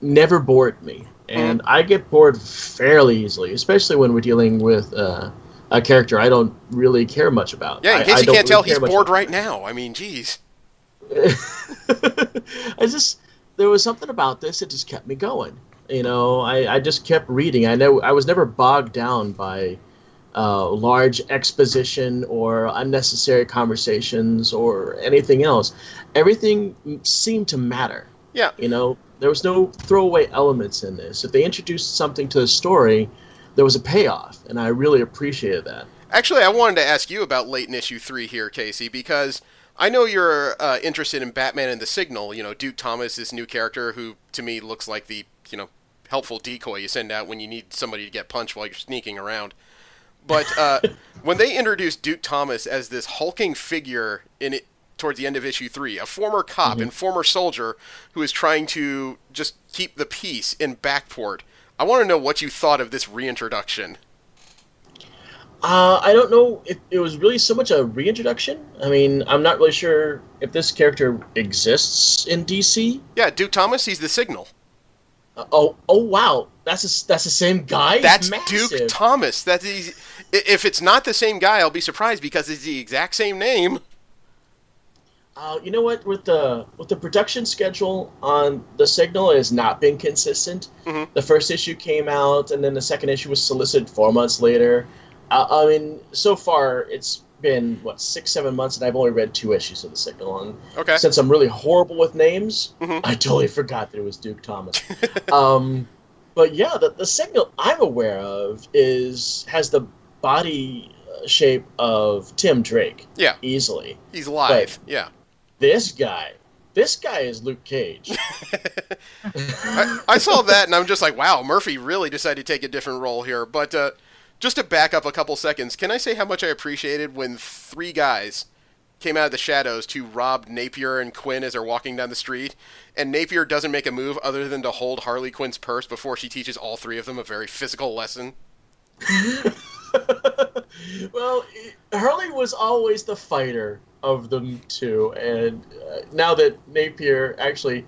never bored me. And I get bored fairly easily, especially when we're dealing with a character I don't really care much about. Yeah, in case I you don't can't really tell, care he's much bored about- right now. I mean, geez. There was something about this that just kept me going. You know, I just kept reading. I was never bogged down by large exposition or unnecessary conversations or anything else. Everything seemed to matter. Yeah. You know, there was no throwaway elements in this. If they introduced something to the story, there was a payoff, and I really appreciated that. Actually, I wanted to ask you about late in issue 3 here, Casey, because I know you're interested in Batman and the Signal. You know, Duke Thomas, this new character who, to me, looks like the, you know, helpful decoy you send out when you need somebody to get punched while you're sneaking around. But when they introduced Duke Thomas as this hulking figure in it towards the end of issue 3, a former cop and former soldier who is trying to just keep the peace in Backport, I want to know what you thought of this reintroduction. I don't know if it was really so much a reintroduction. I mean, I'm not really sure if this character exists in DC. Yeah, Duke Thomas, he's the Signal. Oh, wow, that's the same guy. That's He's Duke massive. Thomas. That's easy. If it's not the same guy, I'll be surprised because it's the exact same name. You know what? With the production schedule on the Signal has not been consistent. Mhm. The first issue came out, and then the second issue was solicited 4 months later. I mean, so far it's been 6-7 months, and I've only read 2 issues of the Signal. And Okay. since I'm really horrible with names, Mhm. I totally forgot that it was Duke Thomas. But yeah, the Signal I'm aware of has the body shape of Tim Drake. Yeah. Easily. He's live. Yeah. This guy is Luke Cage. I saw that and I'm just like, wow, Murphy really decided to take a different role here. But just to back up a couple seconds, can I say how much I appreciated when 3 guys came out of the shadows to rob Napier and Quinn as they're walking down the street, and Napier doesn't make a move other than to hold Harley Quinn's purse before she teaches all 3 of them a very physical lesson? Well, Harley was always the fighter of them two, and now that Napier actually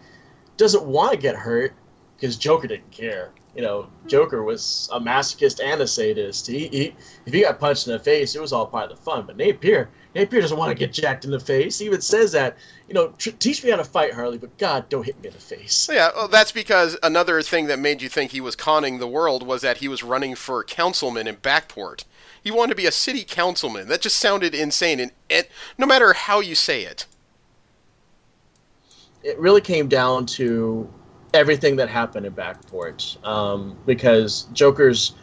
doesn't want to get hurt, because Joker didn't care. You know, Joker was a masochist and a sadist. He if he got punched in the face, it was all part of the fun. But Napier doesn't want to get jacked in the face. He even says that, you know, teach me how to fight, Harley, but God, don't hit me in the face. So yeah, well, that's because another thing that made you think he was conning the world was that he was running for councilman in Backport. He wanted to be a city councilman. That just sounded insane, and no matter how you say it. It really came down to everything that happened in Backport, because Joker's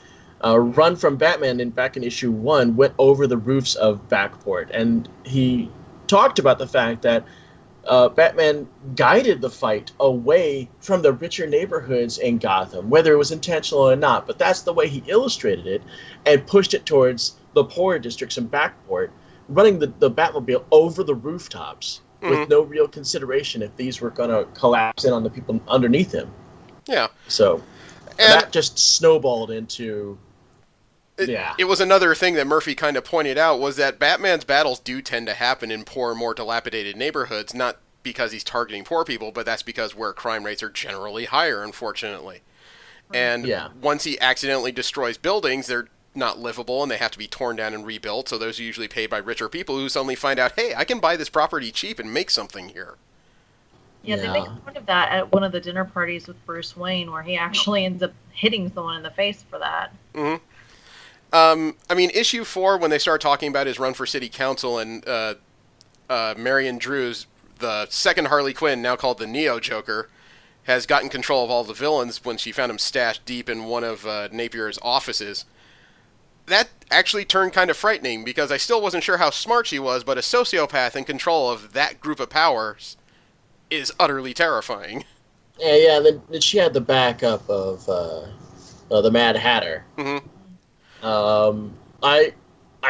run from Batman back in issue 1 went over the roofs of Backport, and he talked about the fact that Batman guided the fight away from the richer neighborhoods in Gotham, whether it was intentional or not. But that's the way he illustrated it, and pushed it towards the poorer districts in Backport, running the Batmobile over the rooftops with no real consideration if these were going to collapse in on the people underneath him. Yeah. So that just snowballed into... It was another thing that Murphy kind of pointed out, was that Batman's battles do tend to happen in poor, more dilapidated neighborhoods, not because he's targeting poor people, but that's because where crime rates are generally higher, unfortunately. And once he accidentally destroys buildings, they're not livable and they have to be torn down and rebuilt, so those are usually paid by richer people who suddenly find out, hey, I can buy this property cheap and make something here. Yeah, they make a point of that at one of the dinner parties with Bruce Wayne, where he actually ends up hitting someone in the face for that. Mm-hmm. I mean, issue 4, when they start talking about his run for city council, and Marion Drews, the second Harley Quinn, now called the Neo Joker, has gotten control of all the villains when she found him stashed deep in one of Napier's offices. That actually turned kind of frightening, because I still wasn't sure how smart she was, but a sociopath in control of that group of powers is utterly terrifying. Yeah, and then she had the backup of the Mad Hatter. Mm-hmm. I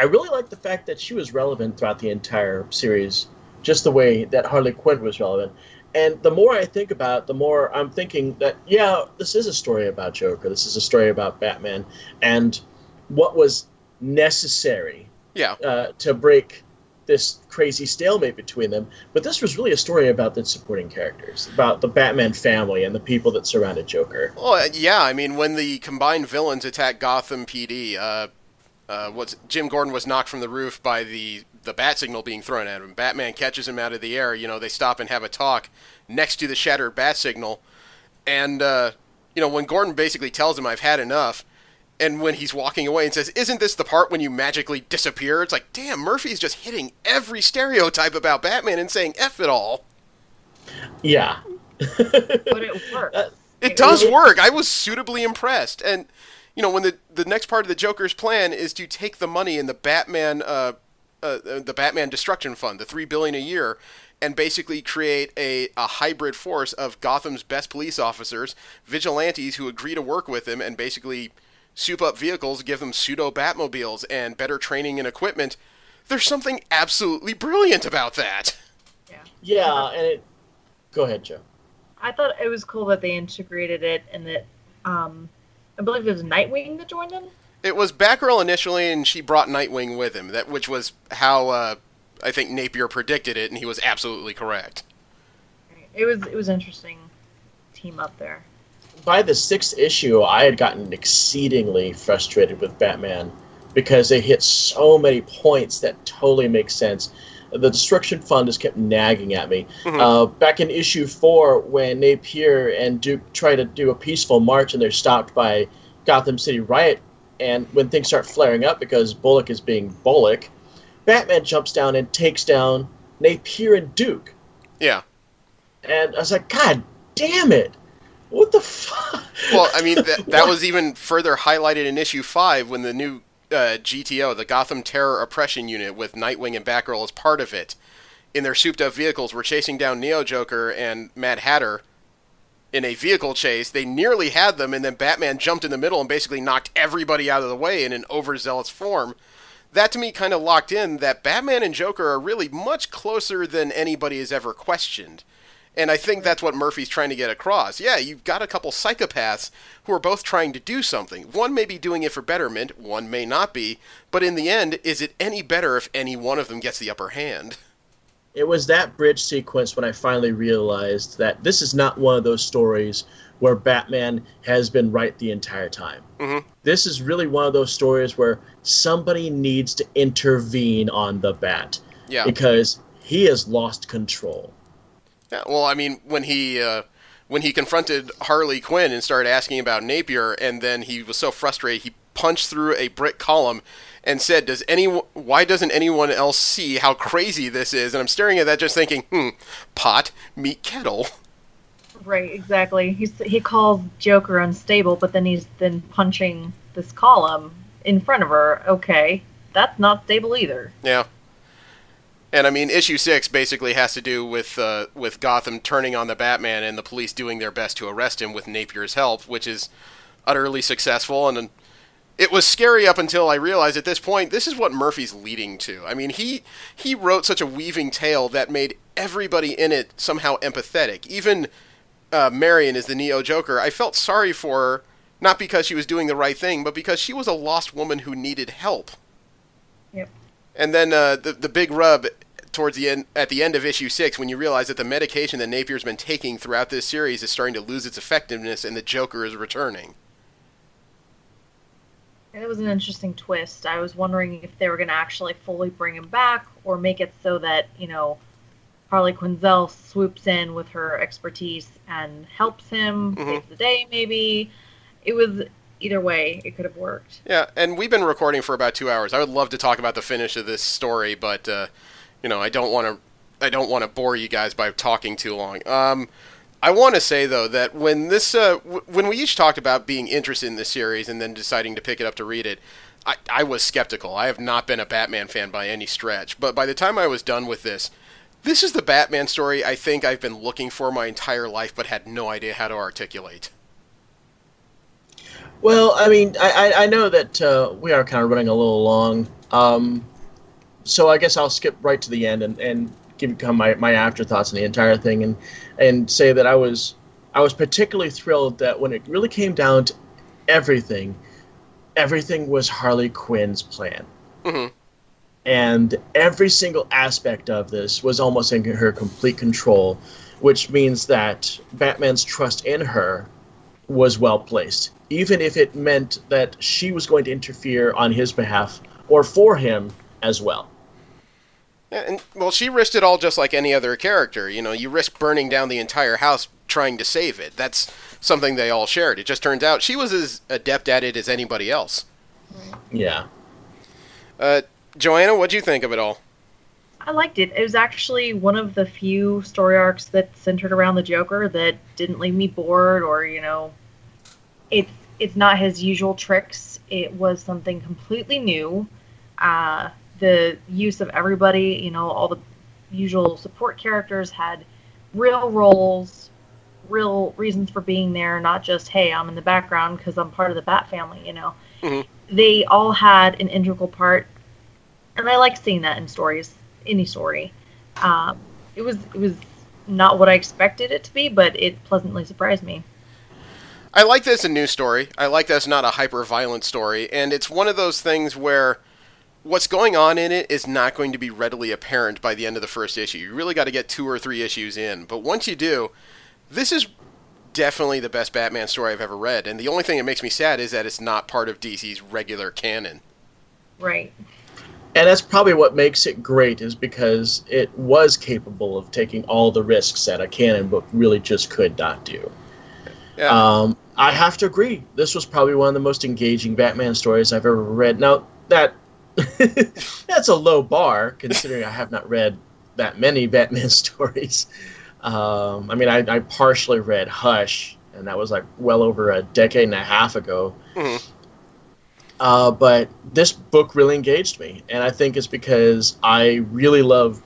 really like the fact that she was relevant throughout the entire series, just the way that Harley Quinn was relevant. And the more I think about it, the more I'm thinking that, this is a story about Joker. This is a story about Batman, and what was necessary to break this crazy stalemate between them. But this was really a story about the supporting characters, about the Batman family and the people that surrounded Joker. Well, yeah, I mean, when the combined villains attacked Gotham PD, Jim Gordon was knocked from the roof by the bat signal being thrown at him. Batman catches him out of the air. They stop and have a talk next to the shattered bat signal. And, when Gordon basically tells him, I've had enough, and when he's walking away and says, isn't this the part when you magically disappear? It's like, damn, Murphy's just hitting every stereotype about Batman and saying F it all. Yeah. But it works. It does work. I was suitably impressed. And, when the next part of the Joker's plan is to take the money in the Batman Destruction Fund, the $3 billion a year, and basically create a hybrid force of Gotham's best police officers, vigilantes who agree to work with him, and basically soup up vehicles, give them pseudo-Batmobiles, and better training and equipment. There's something absolutely brilliant about that. Yeah, and Go ahead, Joe. I thought it was cool that they integrated it, and that I believe it was Nightwing that joined them. It was Batgirl initially, and she brought Nightwing with him, which was how I think Napier predicted it, and he was absolutely correct. It was interesting team up there. By the 6th issue, I had gotten exceedingly frustrated with Batman because they hit so many points that totally make sense. The Destruction Fund just kept nagging at me. Mm-hmm. Back in issue 4, when Napier and Duke try to do a peaceful march and they're stopped by Gotham City Riot, and when things start flaring up because Bullock is being Bullock, Batman jumps down and takes down Napier and Duke. Yeah. And I was like, God damn it! What the fuck? Well, I mean, that was even further highlighted in issue 5 when the new GTO, the Gotham Terror Oppression Unit, with Nightwing and Batgirl as part of it, in their souped-up vehicles, were chasing down Neo Joker and Mad Hatter in a vehicle chase. They nearly had them, and then Batman jumped in the middle and basically knocked everybody out of the way in an overzealous form. That, to me, kind of locked in that Batman and Joker are really much closer than anybody has ever questioned. And I think that's what Murphy's trying to get across. Yeah, you've got a couple psychopaths who are both trying to do something. One may be doing it for betterment, one may not be, but in the end, is it any better if any one of them gets the upper hand? It was that bridge sequence when I finally realized that this is not one of those stories where Batman has been right the entire time. Mm-hmm. This is really one of those stories where somebody needs to intervene on the Bat. Yeah. Because he has lost control. Yeah, well, I mean, when he confronted Harley Quinn and started asking about Napier, and then he was so frustrated, he punched through a brick column and said, why doesn't anyone else see how crazy this is? And I'm staring at that just thinking, pot, meet kettle. Right, exactly. He calls Joker unstable, but then he's punching this column in front of her. Okay, that's not stable either. Yeah. And I mean, issue 6 basically has to do with Gotham turning on the Batman and the police doing their best to arrest him with Napier's help, which is utterly successful. And it was scary up until I realized at this point, this is what Murphy's leading to. I mean, he wrote such a weaving tale that made everybody in it somehow empathetic. Even Marion is the Neo Joker. I felt sorry for her, not because she was doing the right thing, but because she was a lost woman who needed help. Yep. And then the big rub towards the end, at the end of issue 6, when you realize that the medication that Napier's been taking throughout this series is starting to lose its effectiveness, and the Joker is returning. And it was an interesting twist. I was wondering if they were going to actually fully bring him back, or make it so that, Harley Quinzel swoops in with her expertise and helps him, saves the day, maybe. It was, either way, it could have worked. Yeah, and we've been recording for about 2 hours. I would love to talk about the finish of this story, but I don't want to bore you guys by talking too long. I want to say though that when when we each talked about being interested in this series and then deciding to pick it up to read it, I was skeptical. I have not been a Batman fan by any stretch, but by the time I was done with this is the Batman story I think I've been looking for my entire life, but had no idea how to articulate. Well, I mean, I know that we are kind of running a little long, so I guess I'll skip right to the end and give my afterthoughts on the entire thing, and say that I was particularly thrilled that when it really came down to everything was Harley Quinn's plan. Mm-hmm. And every single aspect of this was almost in her complete control, which means that Batman's trust in her was well placed, even if it meant that she was going to interfere on his behalf or for him as well. Yeah, and well, she risked it all just like any other character. You risk burning down the entire house trying to save it. That's something they all shared. It just turns out she was as adept at it as anybody else. Yeah. Joanna, what'd you think of it all? I liked it. It was actually one of the few story arcs that centered around the Joker that didn't leave me bored, or it's not his usual tricks. It was something completely new. The use of everybody, all the usual support characters had real roles, real reasons for being there, not just, hey, I'm in the background because I'm part of the Bat family, Mm-hmm. They all had an integral part, and I like seeing that in stories, any story. It was not what I expected it to be, but it pleasantly surprised me. I like that it's a new story. I like that it's not a hyper-violent story, and it's one of those things where what's going on in it is not going to be readily apparent by the end of the first issue. You really got to get 2 or 3 issues in, but once you do, this is definitely the best Batman story I've ever read, and the only thing that makes me sad is that it's not part of DC's regular canon. Right. And that's probably what makes it great, is because it was capable of taking all the risks that a canon book really just could not do. Yeah. I have to agree. This was probably one of the most engaging Batman stories I've ever read. Now, that's a low bar, considering I have not read that many Batman stories. I partially read Hush, and that was like well over a decade and a half ago. Mm-hmm. But this book really engaged me, and I think it's because I really love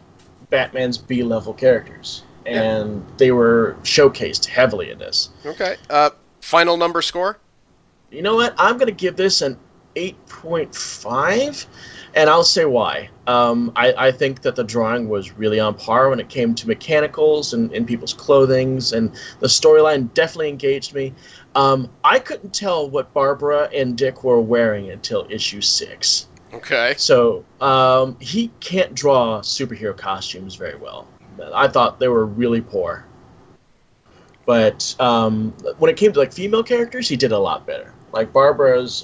Batman's B-level characters, and they were showcased heavily in this. Okay. Final number score? You know what? I'm going to give this an 8.5, and I'll say why. I think that the drawing was really on par when it came to mechanicals and people's clothings, and the storyline definitely engaged me. I couldn't tell what Barbara and Dick were wearing until issue 6. Okay. So he can't draw superhero costumes very well. I thought they were really poor. But when it came to female characters, he did a lot better. Like Barbara's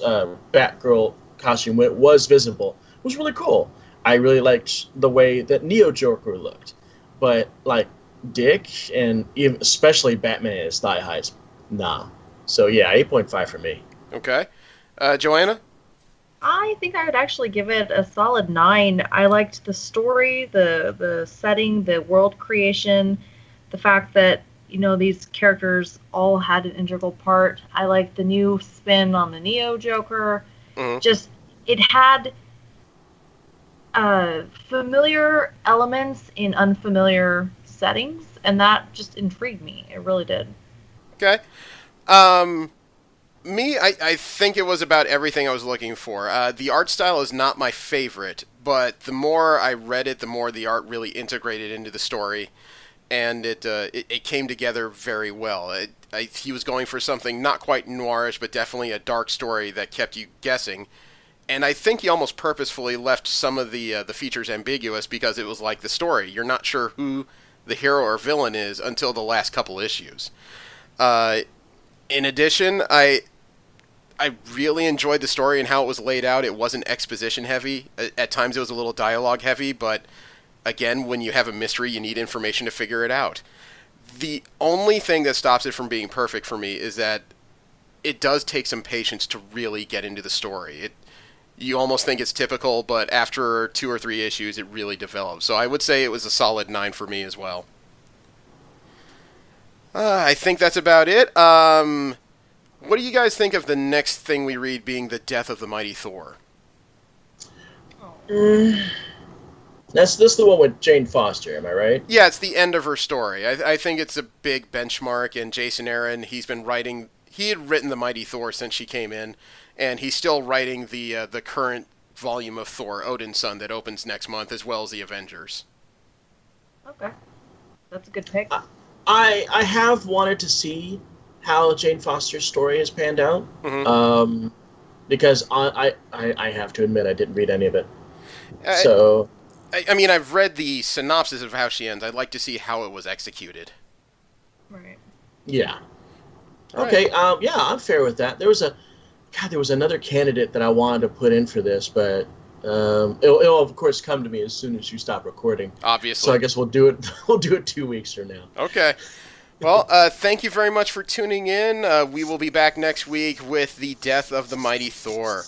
Batgirl costume, when it was visible, was really cool. I really liked the way that Neo Joker looked. But Dick, and even especially Batman at his thigh heights, nah. So yeah, 8.5 for me. Okay. Joanna? I think I would actually give it a solid 9. I liked the story, the setting, the world creation, the fact that these characters all had an integral part. I liked the new spin on the Neo Joker. Mm-hmm. Just, it had familiar elements in unfamiliar settings, and that just intrigued me. It really did. Okay. Um, I think it was about everything I was looking for. The art style is not my favorite, but the more I read it, the more the art really integrated into the story, and it came together very well. He was going for something not quite noirish, but definitely a dark story that kept you guessing. And I think he almost purposefully left some of the features ambiguous because it was like the story. You're not sure who the hero or villain is until the last couple issues. Uh, in addition, I really enjoyed the story and how it was laid out. It wasn't exposition heavy. At times it was a little dialogue heavy, but again, when you have a mystery, you need information to figure it out. The only thing that stops it from being perfect for me is that it does take some patience to really get into the story. You almost think it's typical, but after 2 or 3 issues, it really develops. So I would say it was a solid 9 for me as well. I think that's about it. What do you guys think of the next thing we read being the death of the mighty Thor? That's this the one with Jane Foster, am I right? Yeah, it's the end of her story. I think it's a big benchmark, and Jason Aaron, he had written the mighty Thor since she came in, and he's still writing the current volume of Thor, Odin's Son, that opens next month, as well as the Avengers. Okay, that's a good pick. I have wanted to see how Jane Foster's story has panned out, because I have to admit I didn't read any of it. So I mean, I've read the synopsis of how she ends. I'd like to see how it was executed. Right. Yeah. All Okay. Yeah, I'm fair with that. There was another candidate that I wanted to put in for this, but it'll of course come to me as soon as you stop recording. Obviously. So I guess we'll do it. We'll do it 2 weeks from now. Okay. Well, thank you very much for tuning in. We will be back next week with the death of the mighty Thor.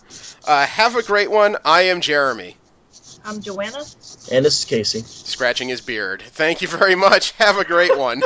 Have a great one. I am Jeremy. I'm Joanna. And this is Casey. Scratching his beard. Thank you very much. Have a great one.